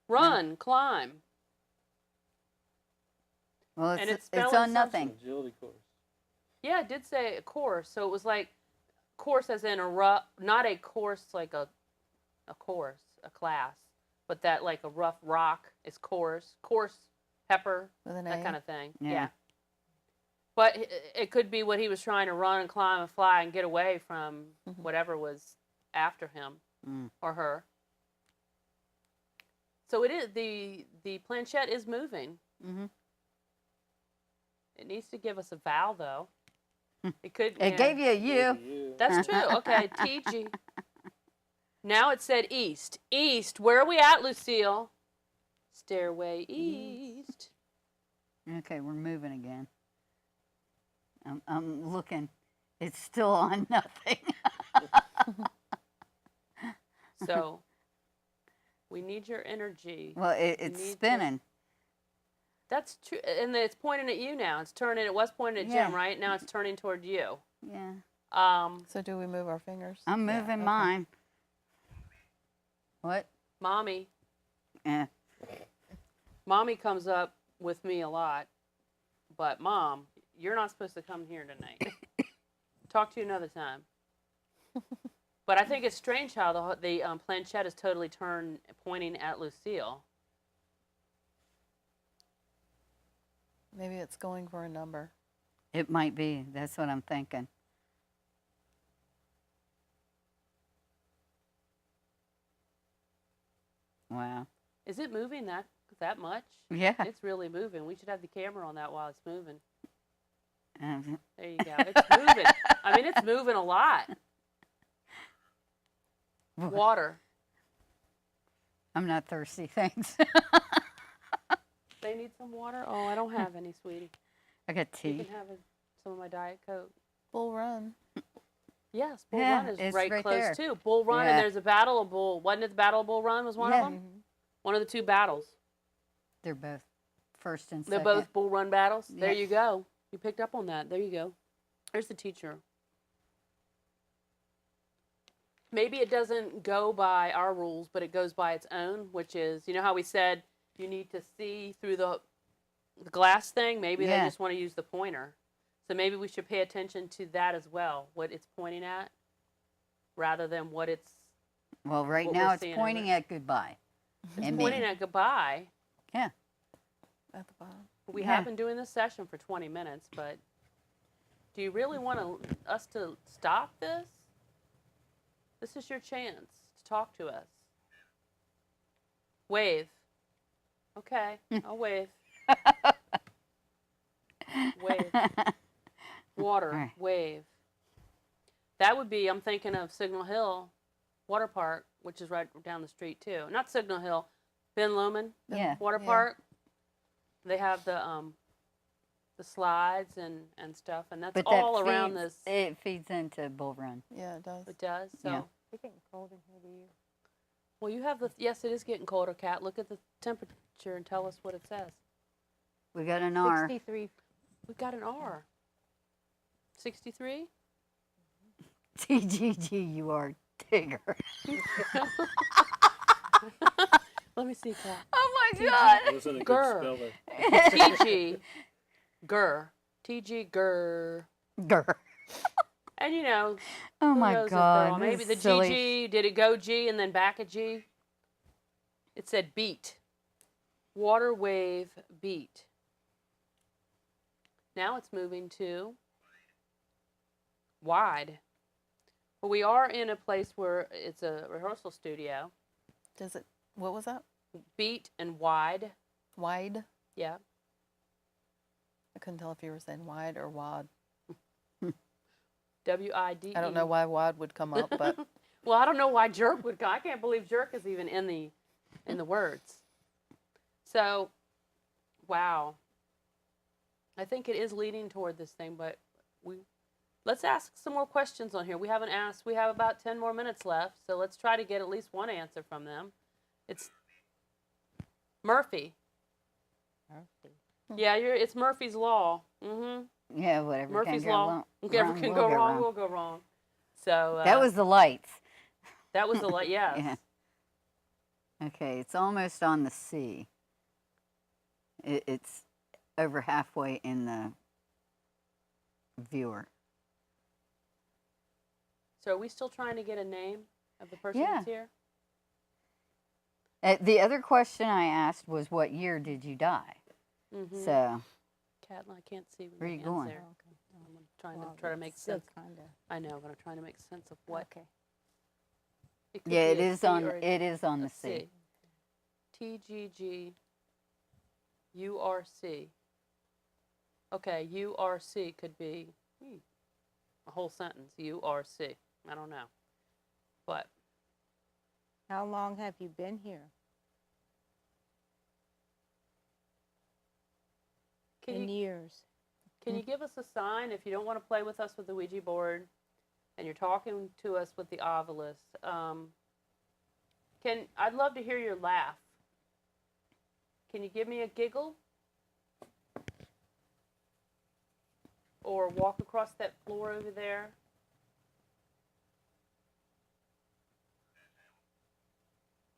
Run, climb. Well, And it's it's spelling on something. nothing. Agility course. Yeah, it did say a course. So it was like course as in a rough, not a course like a course, a class, but that like a rough rock is course pepper, With an that A. kind of thing. Yeah. Yeah. But it could be what he was trying to run and climb and fly and get away from Mhm. whatever was after him Mm. or her. So it is the planchette is moving. Hmm. It needs to give us a vowel though. It could. It gave you a U. You. That's true. Okay, TG. Now it said east. East. Where are we at, Lucille? Stairway east. Okay, we're moving again. I'm looking. It's still on nothing. So we need your energy. Well, need it's to- spinning. That's true. And it's pointing at you now. It's turning. It was pointing at Yeah. Jim, right? Now it's turning toward you. Yeah. So do we move our fingers? I'm Yeah, moving okay. mine. What? Mommy. Eh. Mommy comes up with me a lot. But Mom, you're not supposed to come here tonight. Talk to you another time. But I think it's strange how the planchette is totally turned, pointing at Lucille. Maybe it's going for a number. It might be. That's what I'm thinking. Wow. Is it moving that much? Yeah. It's really moving. We should have the camera on that while it's moving. Um, There you go. It's moving. I mean, it's moving a lot. Water. I'm not thirsty, thanks. They need some water? Oh, I don't have any, sweetie. I got You tea. can have some of my Diet Coke. Bull Run. Yes, Bull Yeah, Run is it's right right close there. too. Bull Run, Yeah. and there's a Battle of Bull. Wasn't it the Battle of Bull Run was one Yeah. of them? One of the two battles. They're both first and They're second. both Bull Run battles. There Yeah. you go. You picked up on that. There you go. There's the teacher. Maybe it doesn't go by our rules, but it goes by its own, which is, you know how we said you need to see through the glass thing? Maybe they Yeah. just want to use the pointer. So maybe we should pay attention to that as well, what it's pointing at, rather than what it's Well, right what now we're it's seeing pointing over- at goodbye. And pointing me. at goodbye. Yeah. At the bottom. We Yeah. have been doing this session for 20 minutes, but do you really want us to stop this? This is your chance to talk to us. Wave. Okay, I'll wave. Wave. Water. Alright. Wave. That would be, I'm thinking of Signal Hill Water Park, which is right down the street too. Not Signal Hill, Ben Lomond Yeah. Water Yeah. Park. They have the slides and stuff, and that's But all that around feeds, this. it feeds into Bull Run. Yeah, it does. It does. So, Yeah. It's getting cold in here, do you? well, you have the. Yes, it is getting colder, Kat. Look at the temperature and tell us what it says. We got an R. 63. We got an R. 63. TGG, you are Tigger. Let me see, Kat. Oh my God. Wasn't a good Grr. speller. TG, Gur, TG Gur, Grr. and you know. Oh Who my knows if they're God. all- this Maybe is the silly. GG, did it go G and then back a G? It said beat. Water wave beat. Now it's moving to wide. Well, we are in a place where it's a rehearsal studio. Does it? What was that? Beat and wide. Wide? Yeah. I couldn't tell if you were saying wide or wad. WIDE. I don't know why wad would come up, but Well, I don't know why jerk would come. I can't believe jerk is even in the words. So, wow. I think it is leading toward this thing, but let's ask some more questions on here. We haven't asked. We have about 10 more minutes left, so let's try to get at least one answer from them. It's Murphy. Murphy. Yeah, it's Murphy's law. Mm-hmm. Yeah, whatever Murphy's can go law. wrong. Whatever wrong can will go wrong will go wrong. So That was the lights. that was the yes. Yeah. Okay, it's almost on the sea. It's over halfway in the viewer. So are we still trying to get a name of the person Yeah. that's here? The other question I asked was, what year did you die? Mm-hmm. So, Cat, I can't see Where the you hands going? there. Oh, okay. I'm trying Well, to try to make it's still sense. kinda. I know, but I'm trying to make sense of what. Okay. It could yeah, be it a is C on. or a It is on the a sea. C. TGG URC. Okay, URC could be a whole sentence. URC. I don't know, but How long have you been here? can In you years. Can you give us a sign if you don't want to play with us with the Ouija board and you're talking to us with the Ovilus? I'd love to hear your laugh. Can you give me a giggle? Or walk across that floor over there?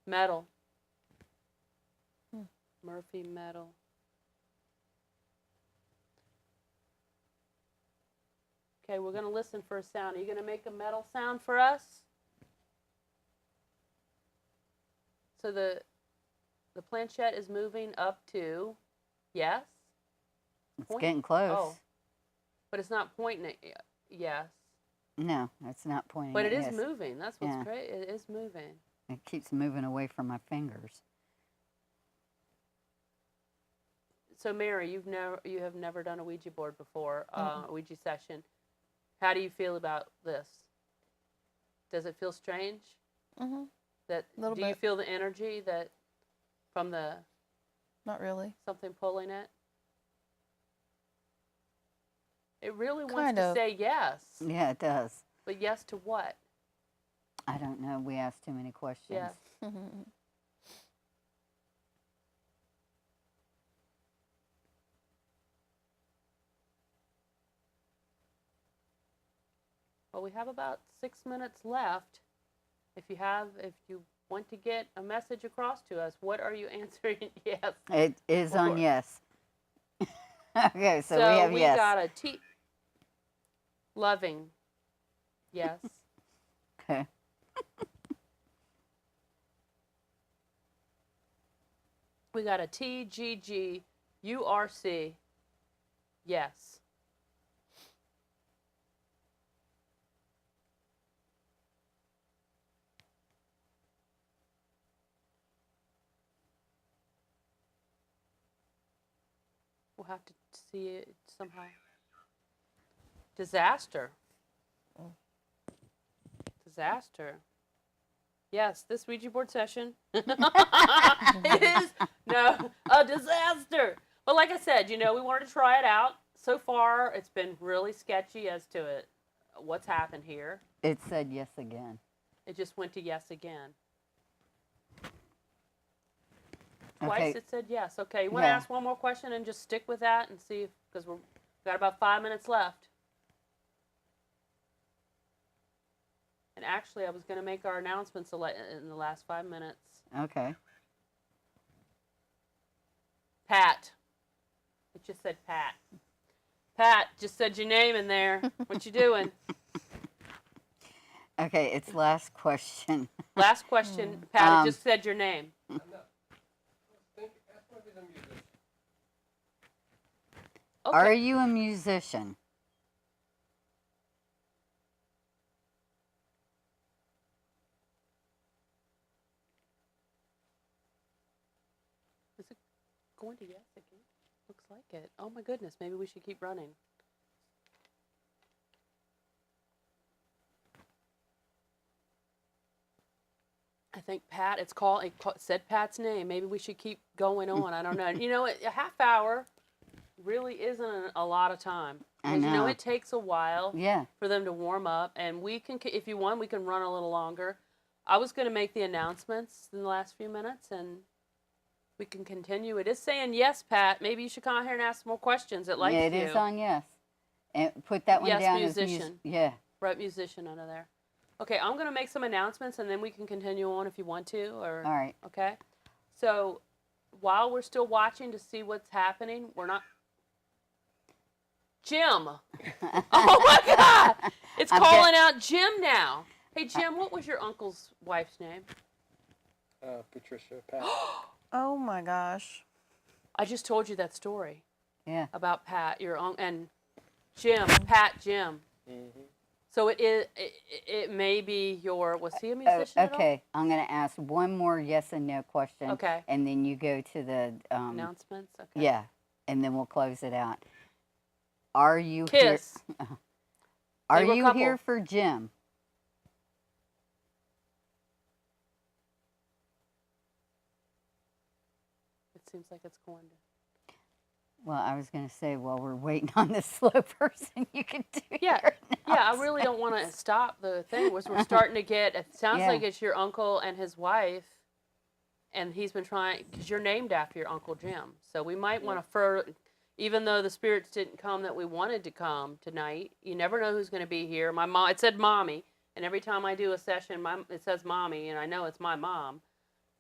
Metal. Murphy metal. Okay, we're going to listen for a sound. Are you going to make a metal sound for us? So the planchette is moving up to yes? It's Point? getting close. Oh. But it's not pointing at yes. No, it's not pointing. But at it is yes. moving. That's what's Yeah. great. It is moving. It keeps moving away from my fingers. So Mary, you have never done a Ouija board before, a Ouija session. How do you feel about this? Does it feel strange? mm-hmm. That Little do you bit. feel the energy that from the Not really. something pulling it? It really wants Kind to of. say yes, Yeah, it does. but yes to what? I don't know. We asked too many questions. Yes. Well, we have about 6 minutes left. If you want to get a message across to us, what are you answering? Yes. It is on Or- yes. Okay, so we have we yes. got a loving. Yes. Okay. We got a TGG URC. Yes. We'll have to see it somehow. Disaster. disaster. Yes, this Ouija board session is a disaster. But like I said, we wanted to try it out. So far, it's been really sketchy as to what's happened here. It said yes again. It just went to yes again. Okay. Twice it said yes. Okay, you want to ask one more question and just stick with that and see because we've got about 5 minutes left. And actually, I was going to make our announcements in the last 5 minutes. Okay. Pat. It just said Pat. Pat, just said your name in there. What you doing? Okay, it's last question. Last question. Pat, it just said your name. Okay. Are you a musician? Is it going to yes again? Looks like it. Oh my goodness, maybe we should keep running. I think Pat, it said Pat's name. Maybe we should keep going on. I don't know. A half hour really isn't a lot of time. I know. It takes a while Yeah. for them to warm up. And we can, if you want, we can run a little longer. I was going to make the announcements in the last few minutes, and we can continue. It is saying yes, Pat. Maybe you should come out here and ask more questions. It likes you. Yeah, it is on yes. And put that one Yes, down musician. as yeah. Write musician under there. Okay, I'm going to make some announcements, and then we can continue on if you want to. Or All right. Okay? So while we're still watching to see what's happening, we're not... Jim! Oh, my God! It's calling out Jim now. Hey, Jim, what was your uncle's wife's name? Patricia, Pat. Oh my gosh. I just told you that story Yeah. about Pat, your uncle, and Jim, Pat Jim. Mm-hmm. So it may be was he a musician at all? Okay, I'm going to ask one more yes and no question. Okay. And then you go to the Announcements? Okay. yeah, and then we'll close it out. Are you Kiss. here? Are They were a you couple. here for Jim? It seems like it's going to. Well, I was going to say, while we're waiting on this slow person, you can do Yeah, your yeah. I really don't want to stop the thing. We're starting to get. It sounds Yeah. like it's your uncle and his wife, and he's been trying because you're named after your Uncle Jim. So we might want to even though the spirits didn't come that we wanted to come tonight. You never know who's going to be here. My mom. It said mommy, and every time I do a session, it says mommy, and I know it's my mom,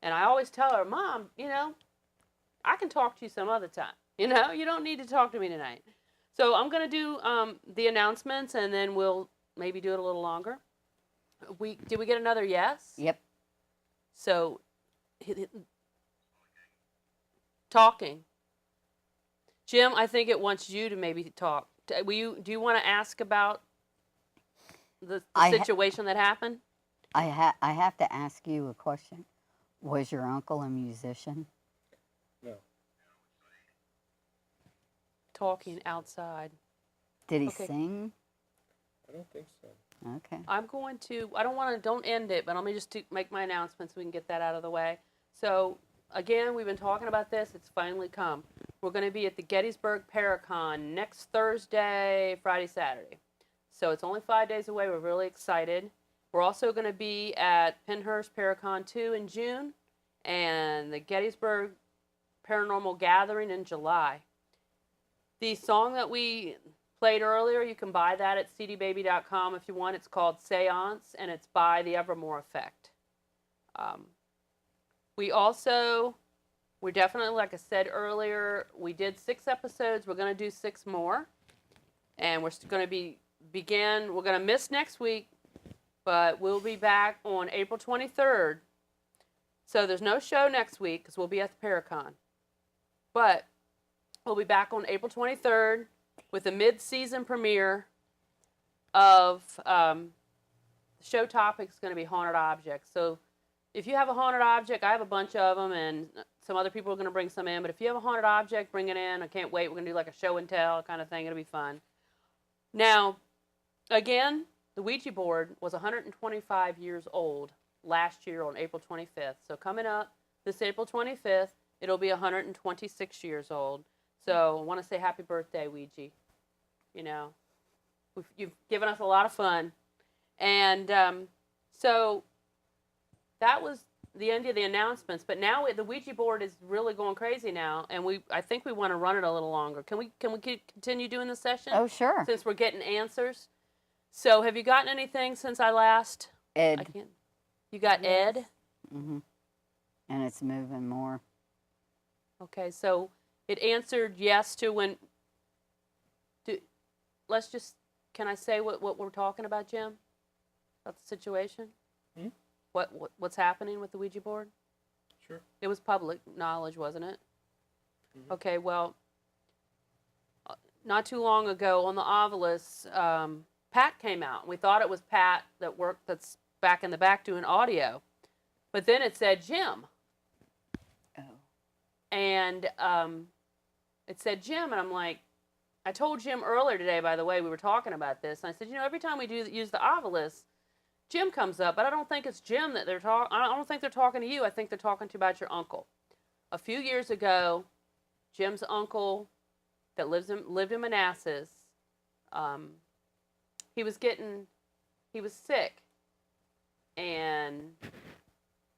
and I always tell her, Mom, I can talk to you some other time. You don't need to talk to me tonight. So I'm going to do the announcements, and then we'll maybe do it a little longer. Did we get another yes? Yep. So, talking. Jim, I think it wants you to maybe talk. Do you want to ask about the situation that happened? I have to ask you a question. Was your uncle a musician? No. Talking outside. Did he Okay. sing? I don't think so. Okay. I'm going to, don't end it, but let me just make my announcements so we can get that out of the way. So, again, we've been talking about this. It's finally come. We're going to be at the Gettysburg Paracon next Thursday, Friday, Saturday. So it's only 5 days away. We're really excited. We're also going to be at Pennhurst Paracon 2 in June and the Gettysburg Paranormal Gathering in July. The song that we played earlier, you can buy that at cdbaby.com if you want. It's called Seance, and it's by the Evermore Effect. We're definitely, like I said earlier, we did 6 episodes. We're going to do 6 more. And we're going to we're going to miss next week, but we'll be back on April 23rd. So there's no show next week because we'll be at the Paracon. But we'll be back on April 23rd with the mid-season premiere of the show topic is going to be haunted objects. So if you have a haunted object, I have a bunch of them, and some other people are going to bring some in. But if you have a haunted object, bring it in. I can't wait. We're going to do like a show and tell kind of thing. It'll be fun. Now, again, the Ouija board was 125 years old last year on April 25th. So coming up this April 25th, it'll be 126 years old. So I want to say happy birthday, Ouija. You know, you've given us a lot of fun. And so that was the end of the announcements. But now the Ouija board is really going crazy now, and I think we want to run it a little longer. Can we continue doing the session? Oh, sure. Since we're getting answers. So have you gotten anything since I last? Ed. You got Ed? Mm-hmm. And it's moving more. Okay, so it answered yes to when. Can I say what we're talking about, Jim? About the situation? Hmm? What's happening with the Ouija board? Sure. It was public knowledge, wasn't it? Mm-hmm. Okay, well, not too long ago on the Ovilus, Pat came out. We thought it was Pat that's back in the back doing audio. But then it said Jim. Oh. And it said Jim, and I'm like, I told Jim earlier today, by the way, we were talking about this, and I said, every time we use the Ovilus, Jim comes up, but I don't think it's Jim that they're talking. I don't think they're talking to you. I think they're talking to you about your uncle. A few years ago, Jim's uncle that lived in Manassas, he was sick, and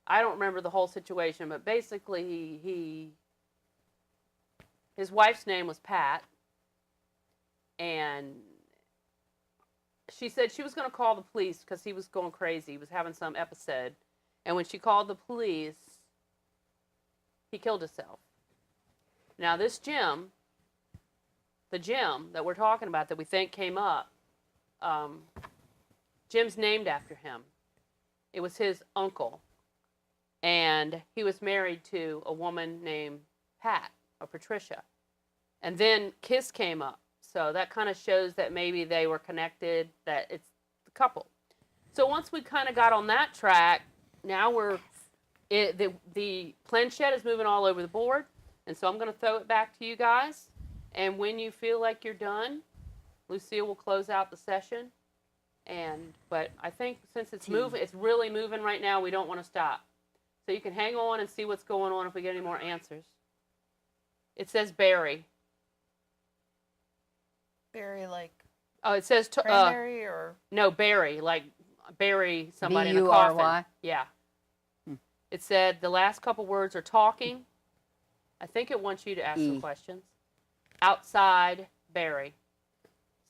I don't remember the whole situation, but basically his wife's name was Pat, and she said she was going to call the police because he was going crazy. He was having some episode. And when she called the police, he killed himself. Now, this Jim, the Jim that we're talking about that we think came up, Jim's named after him. It was his uncle. And he was married to a woman named Pat or Patricia. And then Kiss came up. So that kind of shows that maybe they were connected, that it's the couple. So once we kind of got on that track, now the planchette is moving all over the board. And so I'm going to throw it back to you guys. And when you feel like you're done, Lucille will close out the session. But I think since it's moving, it's really moving right now, we don't want to stop. So you can hang on and see what's going on if we get any more answers. It says Barry. Barry, like Oh, it says cranberry or no, bury, like bury somebody in a B-U-R-Y? coffin. Yeah. It said the last couple words are talking. I think it wants you to ask some questions. Outside, bury.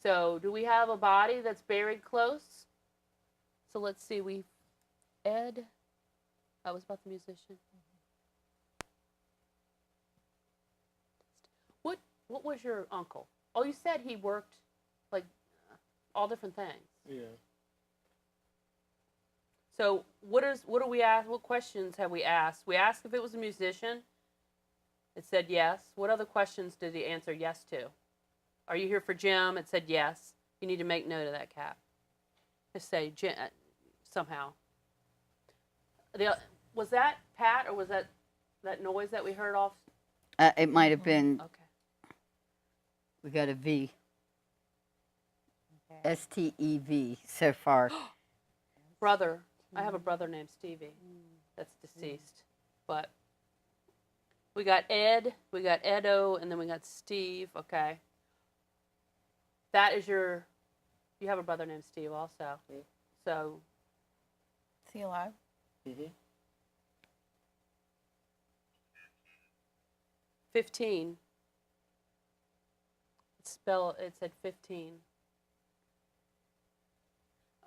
So, do we have a body that's buried close? So let's see. Ed. That was about the musician. What was your uncle? Oh, you said he worked like all different things. Yeah. So what do we ask? What questions have we asked? We asked if it was a musician. It said yes. What other questions did he answer yes to? Are you here for Jim? It said yes. You need to make note of that, Cap. Just say Jim somehow. Was that Pat or was that noise that we heard off? It might have been. Okay. We got a V. S-T-E-V so far. Brother. I have a brother named Stevie that's deceased. But we got Ed, we got Edo, and then we got Steve. Okay. That is you have a brother named Steve also. Yeah. So. is he alive? Mm-hmm. 15. It said 15.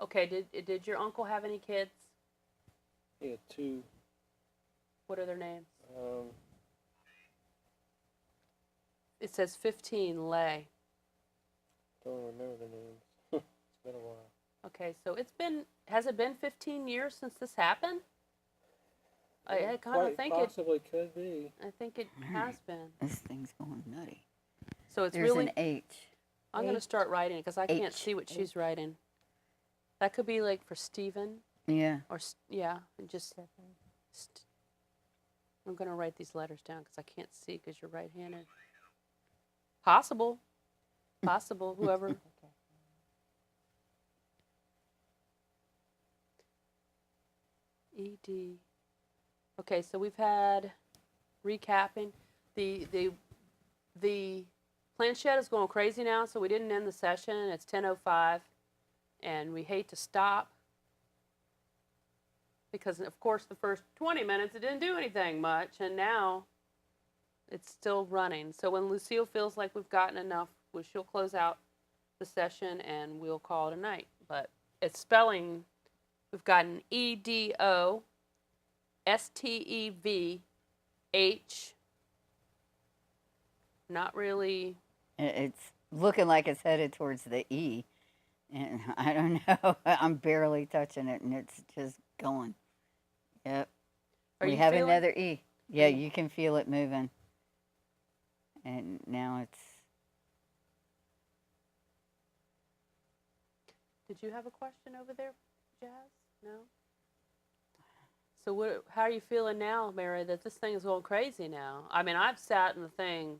Okay, did your uncle have any kids? He had two. What are their names? Um, It says 15, Lay. don't remember the names. It's been a while. Okay, so has it been 15 years since this happened? I kind of think possibly could be. I think it has been. This thing's going nutty. So it's There's really. an H. I'm going to start writing it because I can't H. see what she's writing. That could be like for Stephen Yeah. or yeah, and just. I'm going to write these letters down because I can't see because you're right-handed. Possible, whoever. ED. Okay, so we've had recapping. The planchette is going crazy now, so we didn't end the session. It's 10:05, and we hate to stop because, of course, the first 20 minutes it didn't do anything much, and now it's still running. So when Lucille feels like we've gotten enough, she'll close out the session and we'll call it a night. But it's spelling. We've gotten EDOSTEVH. Not really. It's looking like it's headed towards the E. And I don't know. I'm barely touching it, and it's just going. Yep. Are We you have feeling? another E. Yeah, you can feel it moving. And now it's. Did you have a question over there, Jazz? No? So how are you feeling now, Mary, that this thing is going crazy now? I mean, I've sat in the thing,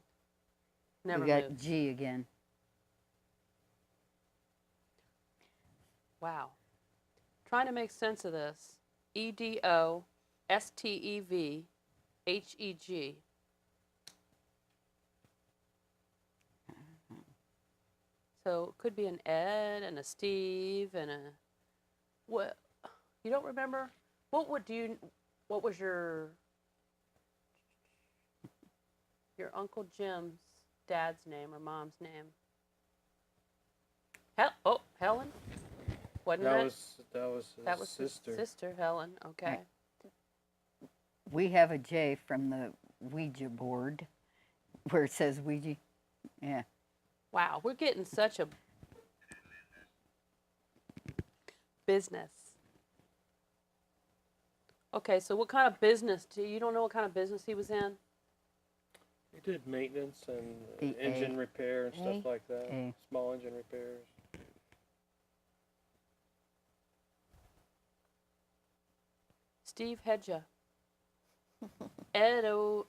never We got moved. G again. Wow. Trying to make sense of this. EDOSTEVHEG. So it could be an Ed and a Steve and a what? You don't remember? What was your Uncle Jim's dad's name or mom's name? Helen? Wasn't That it? was That was his sister. sister, Helen. Okay. We have a J from the Ouija board where it says Ouija. Yeah. Wow, we're getting such a business. Okay, so what kind of business you don't know what kind of business he was in? He did maintenance and The engine A. repair and stuff A. like that. A. Small engine repairs. Steve Hedja. Edo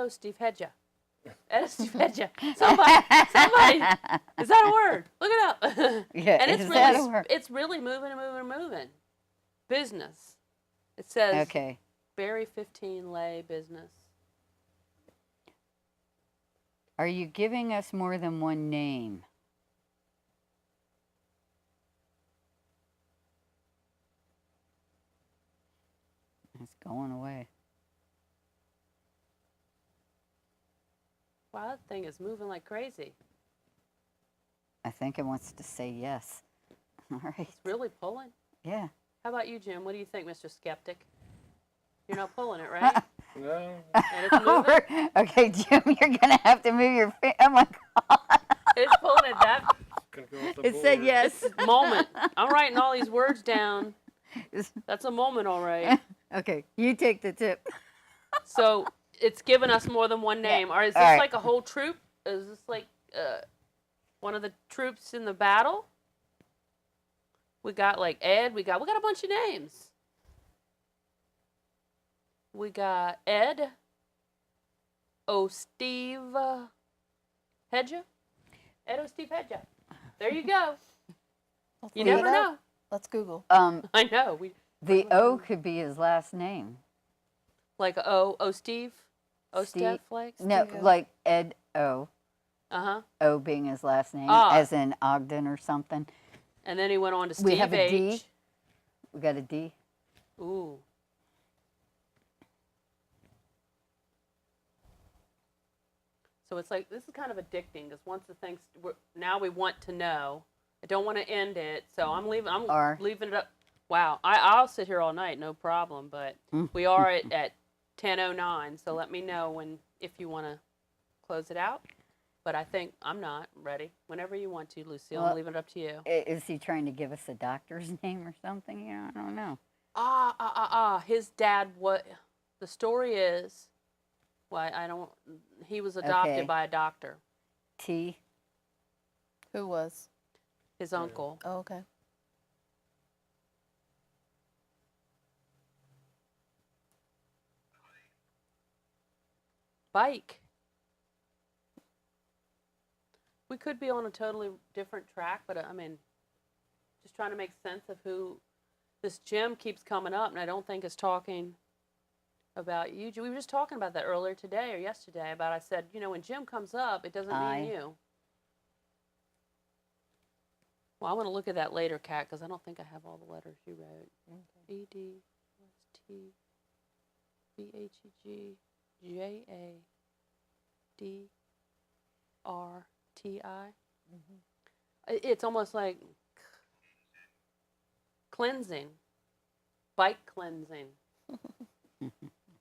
Steve Hedja. Edo Steve Hedja. Somebody. Is that a word? Look it up. Yeah, And is that a word? it's really moving and moving and moving. Business. It says Okay. Berry 15 lay business. Are you giving us more than one name? It's going away. Wow, that thing is moving like crazy. I think it wants to say yes. All right. It's really pulling. Yeah. How about you, Jim? What do you think, Mr. Skeptic? You're not pulling it, right? No. And it's moving? Okay, Jim, you're going to have to move your feet. Oh, my God. It's pulling it that Gonna go off the It said board. yes. It's moment. I'm writing all these words down. That's a moment, all right. Okay, you take the tip. So it's given us more than one name. Or is this All right. like a whole troop? Is this like one of the troops in the battle? We got like Ed. We got a bunch of names. We got Ed. Steve Hedja. Ed Steve Hedja. There you go. You look it never up. know. Let's Google. I know. The O could be his last name. Like Steve. Steve- Flakes. No, Steve O. like Ed O. Uh-huh. O being his last name, Ah. as in Ogden or something. And then he went on to Steve We have a H. D. We got a D. Ooh. So it's like, this is kind of addicting because once the things, now we want to know. I don't want to end it, so I'm leaving it up. Wow, I'll sit here all night, no problem, but we are at 10:09, so let me know if you want to close it out. But I think I'm not ready. Whenever you want to, Lucille, I'm Well, leaving it up to you. Is he trying to give us a doctor's name or something? Yeah, I don't know. His dad, the story is, he was adopted Okay. by a doctor, T. Who was? his uncle. Oh, okay. Bike. We could be on a totally different track, but I mean, just trying to make sense of who. This Jim keeps coming up, and I don't think is talking about you. We were just talking about that earlier today or yesterday. About I said, you know, when Jim comes up, it doesn't mean you. Well, I want to look at that later, Kat, because I don't think I have all the letters you wrote. Okay. E D S T B H E G J A D R T I. It's almost like cleansing, bike cleansing.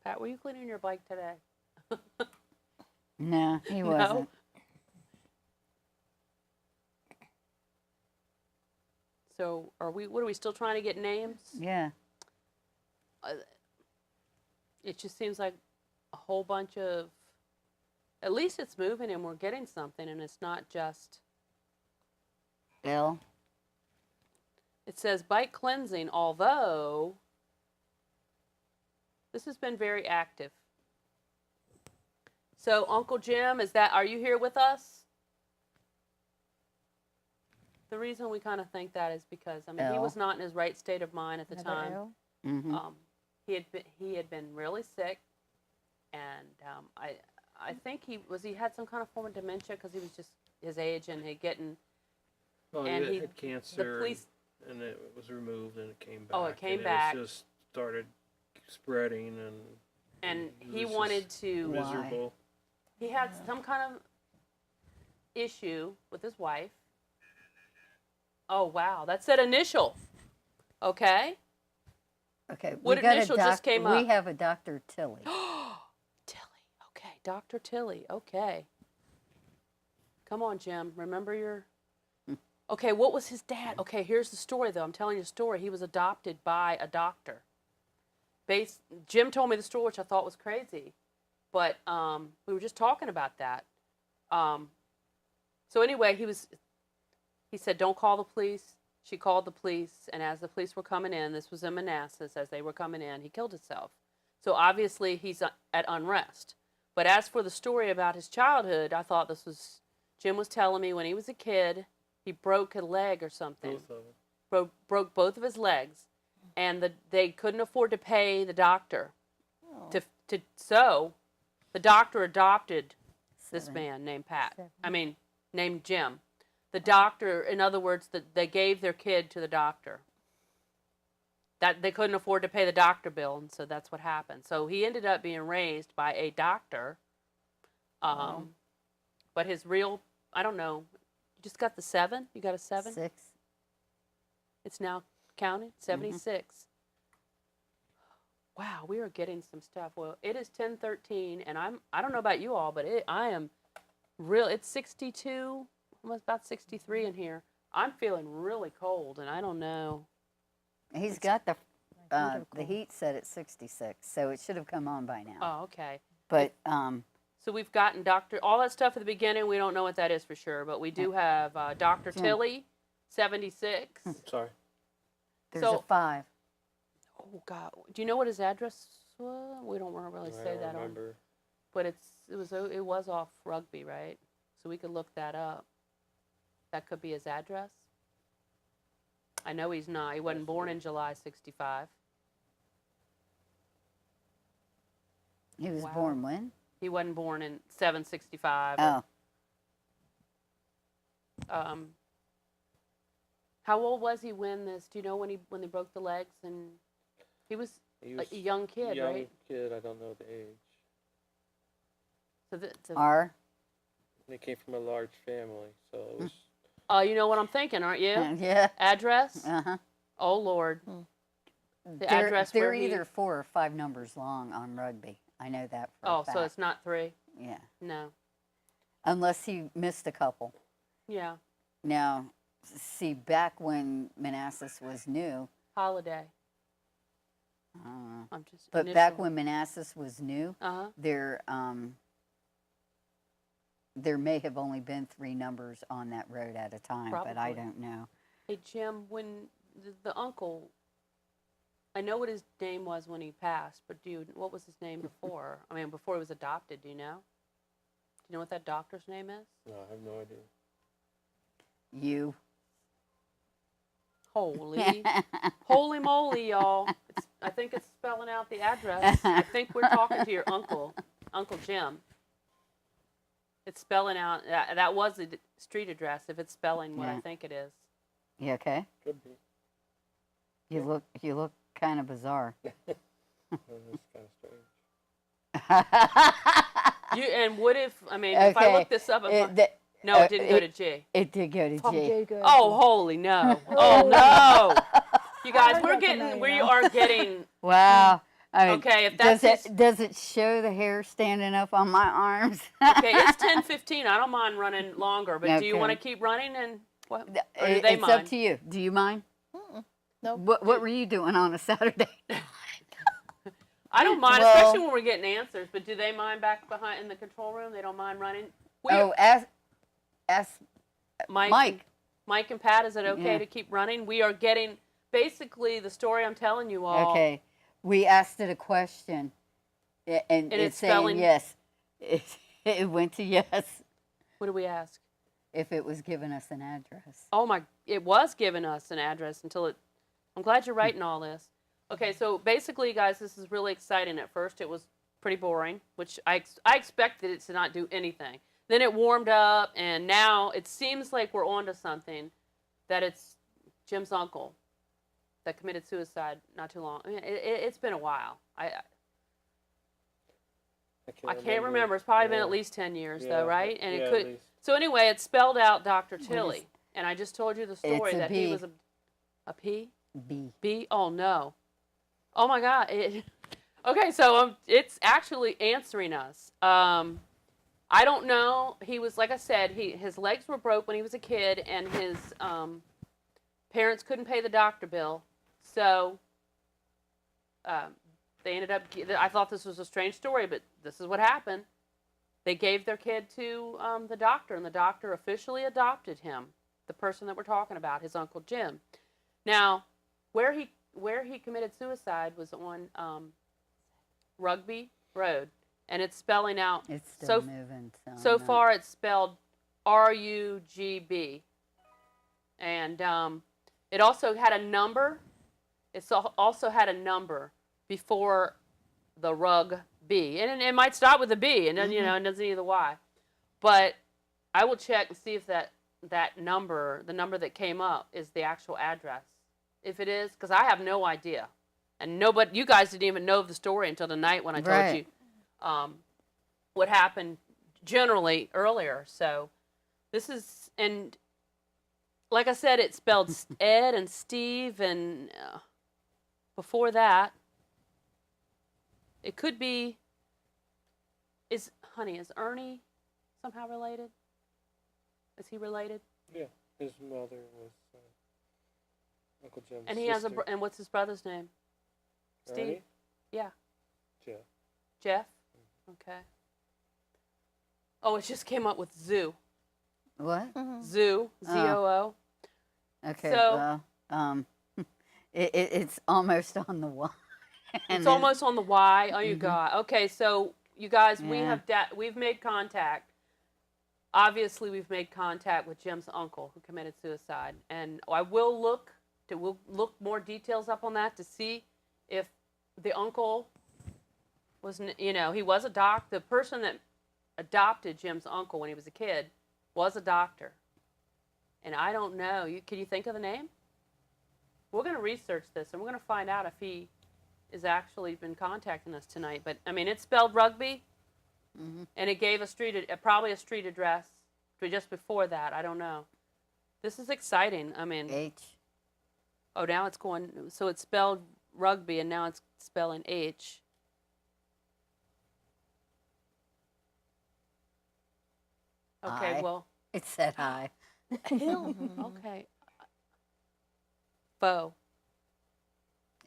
Pat, were you cleaning your bike today? No, he wasn't. So what are we still trying to get names? Yeah. It just seems like a whole bunch of, at least it's moving and we're getting something, and it's not just, Bill. it says bike cleansing, although this has been very active. So Uncle Jim, are you here with us? The reason we kind of think that is because, I mean, he L. was not in his right state of mind at the Another time. L? Mm-hmm. He had been really sick, and I think he had some kind of form of dementia because he was just his age and he getting. Well, And he had cancer, the police. and it was removed, and it came back. Oh, it came and back. It just started spreading, And he was wanted just to. Why? miserable. He had some kind of issue with his wife. Oh wow, that said initial. Okay. Okay. What we got initial just came We up? have a Dr. Tilly. Tilly. Okay, Dr. Tilly. Okay. Come on, Jim. Remember your. Okay, what was his dad? Okay, here's the story, though. I'm telling you a story. He was adopted by a doctor. Jim told me the story, which I thought was crazy, but we were just talking about that. So anyway, he said, "Don't call the police." She called the police, and as the police were coming in, this was in Manassas, as they were coming in, he killed himself. So obviously he's at unrest. But as for the story about his childhood, I thought Jim was telling me when he was a kid, he broke a leg or something. Both of them. Broke both of his legs, and they couldn't afford to pay the doctor. So the doctor adopted this man named named Jim. The doctor, in other words, they gave their kid to the doctor. That they couldn't afford to pay the doctor bill, and so that's what happened. So he ended up being raised by a doctor. But his real, I don't know, you just got the 7? You got a 7? 6. It's now counted, 76. Wow, we are getting some stuff. Well, it is 10:13, and I don't know about you all, but it's 62, almost about 63 in here. I'm feeling really cold, and I don't know. He's got the heater the cold. heat set at 66, so it should have come on by now. Oh, okay. But So we've gotten all that stuff at the beginning. We don't know what that is for sure, but we do have Dr. Jim. Tilly, 76. Sorry. there's so- a 5. Oh, God. Do you know what his address was? We don't want to really I say don't that on. remember. But it was off Rugby, right? So we could look that up. That could be his address. I know he's not. He wasn't born in July 65. He was Wow. born when? He wasn't born in 765. Oh, How old was he when this? Do you know when they broke the legs? And he was He a young kid, young right? kid. I don't know the age. So R. They came from a large family, so it was. you know what I'm thinking, aren't you? Yeah. Address? Uh-huh. Oh, Lord. The They're, address they're where he... either 4 or 5 numbers long on Rugby. I know that for a Oh, fact. so it's not 3? Yeah. No. Unless he missed a couple. Yeah. Now, see, back when Manassas was new, Holiday. I don't know. I'm just. But back when Manassas was new, Uh-huh. there may have only been 3 numbers on that road at a time, but I Probably. don't know. Hey, Jim, when the uncle, I know what his name was when he passed, but what was his name before? I mean, before he was adopted, do you know? Do you know what that doctor's name is? No, I have no idea. You. Holy moly, y'all. I think it's spelling out the address. I think we're talking to your uncle, Uncle Jim. It's spelling out, that was the street address, if it's spelling what I Yeah. think it is. You okay? Could be. You look kind of bizarre. That's kind of strange. And what if, I mean, if I Okay. look this up, No, it didn't go to G. It did go to Tom G. J. Good. Oh, holy no. Oh, no. You guys, I we recognize are getting, Wow. I mean, okay, if does that's, does it show the hair standing up on my arms? okay, it's 10:15. I don't mind running longer, but do you Okay. want to keep running and what? Or do they It's mind? up to you. Do you mind? No. What were you doing on a Saturday? I don't mind, Well- especially when we're getting answers, but do they mind back behind in the control room? They don't mind running? Ask Mike and Pat, is it okay Yeah. to keep running? We are getting, basically, the story I'm telling you all. Okay. We asked it a question, and it's it's saying spelling- yes. It went to yes What did we ask? if it was giving us an address. Oh my, it was giving us an address until it, I'm glad you're writing all this. Okay, so basically, guys, this is really exciting. At first, it was pretty boring, which I expected it to not do anything. Then it warmed up, and now it seems like we're onto something, that it's Jim's uncle that committed suicide not too long. I mean, it's been a while. I can't remember. It's probably been at least 10 years, though, right? And it could. So anyway, it spelled out Dr. Tilly, and I just told you the story It's a that B. he was a P. B. B. Oh no. Oh my God. Okay, so it's actually answering us. I don't know. He was, like I said, his legs were broke when he was a kid, and his parents couldn't pay the doctor bill, so they ended up. I thought this was a strange story, but this is what happened. They gave their kid to the doctor, and the doctor officially adopted him, the person that we're talking about, his Uncle Jim. Now, where he committed suicide was on Rugby Road, and it's spelling out. It's still so moving. so I'm not- far, it's spelled RUGB, and it also had a number. It's also had a number before the rug B, and it might start with a B, and then it doesn't need the Y. But I will check and see if that number, the number that came up, is the actual address. If it is, because I have no idea, and you guys didn't even know the story until tonight when I told Right. you what happened generally earlier. So this is, and like I said, it spelled Ed and Steve, and before that, it could be. Is Ernie somehow related? Is he related? Yeah, his mother was Uncle Jim's And he sister. has and what's his brother's name? Steve. Ernie? Yeah. Jeff. Jeff. Okay. Oh, it just came up with Zoo. What? Zoo. ZOO. Okay. So- well, it's almost on the Y. It's almost on the Y. Oh, you got. Okay, so you guys, Yeah. we've made contact. Obviously, we've made contact with Jim's uncle who committed suicide, and we'll look more details up on that to see if the uncle was, he was a doctor. The person that adopted Jim's uncle when he was a kid was a doctor, and I don't know. Can you think of the name? We're going to research this, and we're going to find out if he has actually been contacting us tonight. But I mean, it's spelled Rugby, and it gave probably a street address just before that. I don't know. This is exciting. I mean, H. oh, now it's going. So it's spelled Rugby, and now it's spelling H. Okay, I. well, It said hi. okay. Foe.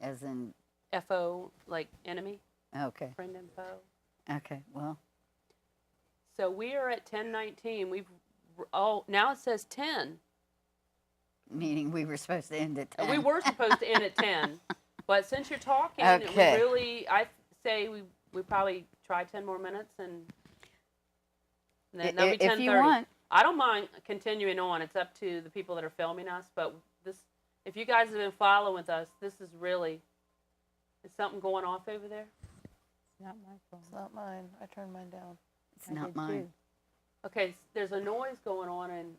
As in, F-O, like enemy, okay. friend and foe. Okay. Well, So we are at 10:19. Now it says 10. meaning we were supposed to end at 10. We were supposed to end at 10, but since you're talking, Okay. I say we probably try 10 more minutes, and then that'll be 10:30. If you want. I don't mind continuing on. It's up to the people that are filming us, but If you guys have been following with us, this is really, is something going off over there? It's not my phone. It's not mine. I turned mine down. It's I not did mine. too. Okay, there's a noise going on, and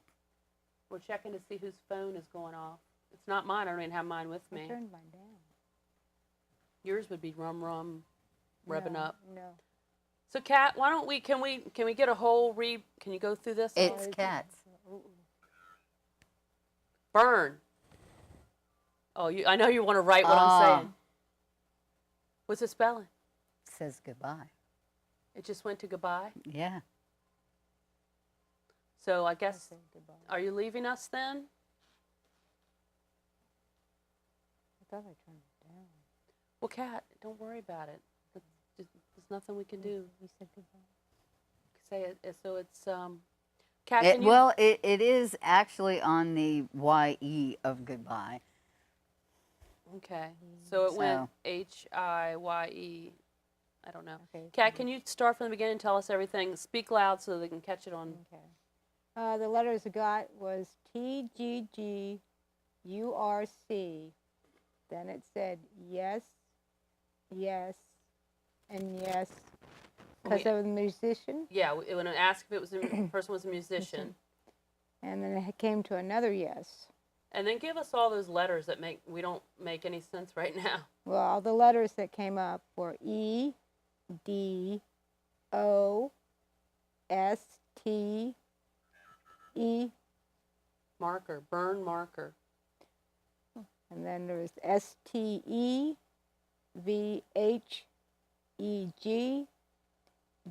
we're checking to see whose phone is going off. It's not mine. I don't even have mine with I me. turned mine down. Yours would be rum revving No, up. No. So, Kat, why don't we? Can we get a whole read? Can you go through this? It's cats. Ooh. Burn. Oh, I know you want to write what I'm saying. What's it spelling? Says goodbye. It just went to goodbye. Yeah. So I guess, Okay, goodbye. are you leaving us then? I thought I turned it down. Well, Kat, don't worry about it. There's nothing we can do. You said goodbye. Say it. So it's Kat, can you? Well, it is actually on the YE of goodbye. Okay. So it went So- HIYE. I don't know. Okay. Kat, can you start from the beginning and tell us everything? Speak loud so they can catch it on. Okay. The letters I got was TGGURC. Then it said yes, yes, and yes. Because We- I was a musician. Yeah, when I asked if it was the person was a musician, And then it came to another yes. and then give us all those letters that we don't make any sense right now. Well, all the letters that came up were E, D, O, S, T, E, Marker, burn marker. and then there was S, T, E, V, H, E, G,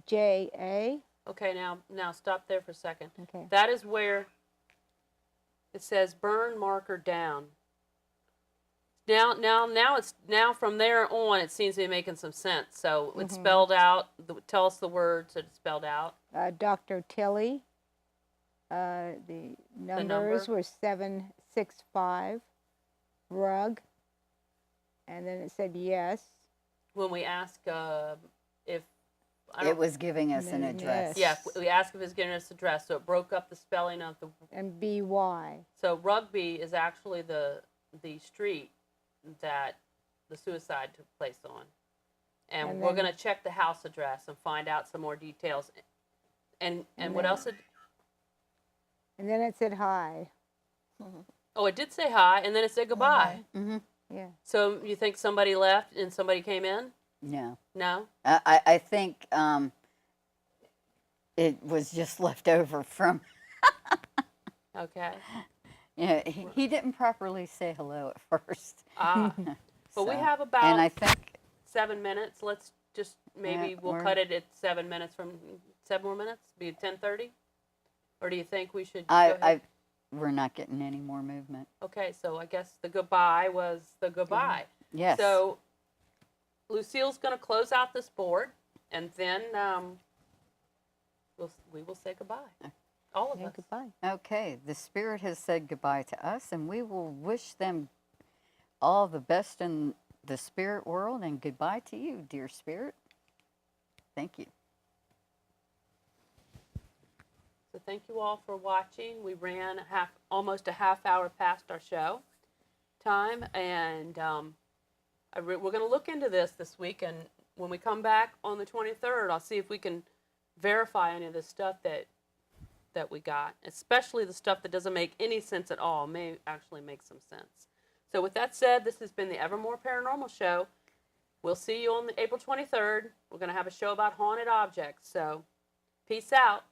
J, A. Okay, now stop there for a second. Okay. That is where it says burn marker down. Now from there on it seems to be making some sense. So it's spelled out. Tell us the words that it's spelled out. Dr. Tilly. The numbers number? were 765. Rug. And then it said yes. When we ask if I It don't, was giving us an Yes. address. yeah, we asked if it's giving us address, so it broke up the spelling of the. And BY. So Rugby is actually the street that the suicide took place on, and And we're then- gonna check the house address and find out some more details. And And what then- else? And then it said hi. Oh, it did say hi, and then it said goodbye. Mm-hmm. Yeah. So you think somebody left and somebody came in? No. No. I think it was just left over from. Okay. Yeah, he didn't properly say hello at first. Ah. But we So- have about And I think 7 minutes. Let's just maybe we'll we're- cut it at 7 minutes from 7 more minutes. Be 10:30. Or do you think we should? Go I ahead? we're not getting any more movement. Okay, so I guess the goodbye was the goodbye. Yes. So Lucille's going to close out this board, and then we will say goodbye. All of Yeah, us. goodbye. Okay, the spirit has said goodbye to us, and we will wish them all the best in the spirit world, and goodbye to you, dear spirit. Thank you. So thank you all for watching. We ran almost a half hour past our show time, and we're going to look into this week. And when we come back on the 23rd, I'll see if we can verify any of the stuff that we got, especially the stuff that doesn't make any sense at all. May actually make some sense. So with that said, this has been the Evermore Paranormal Show. We'll see you on April 23rd. We're going to have a show about haunted objects. So peace out.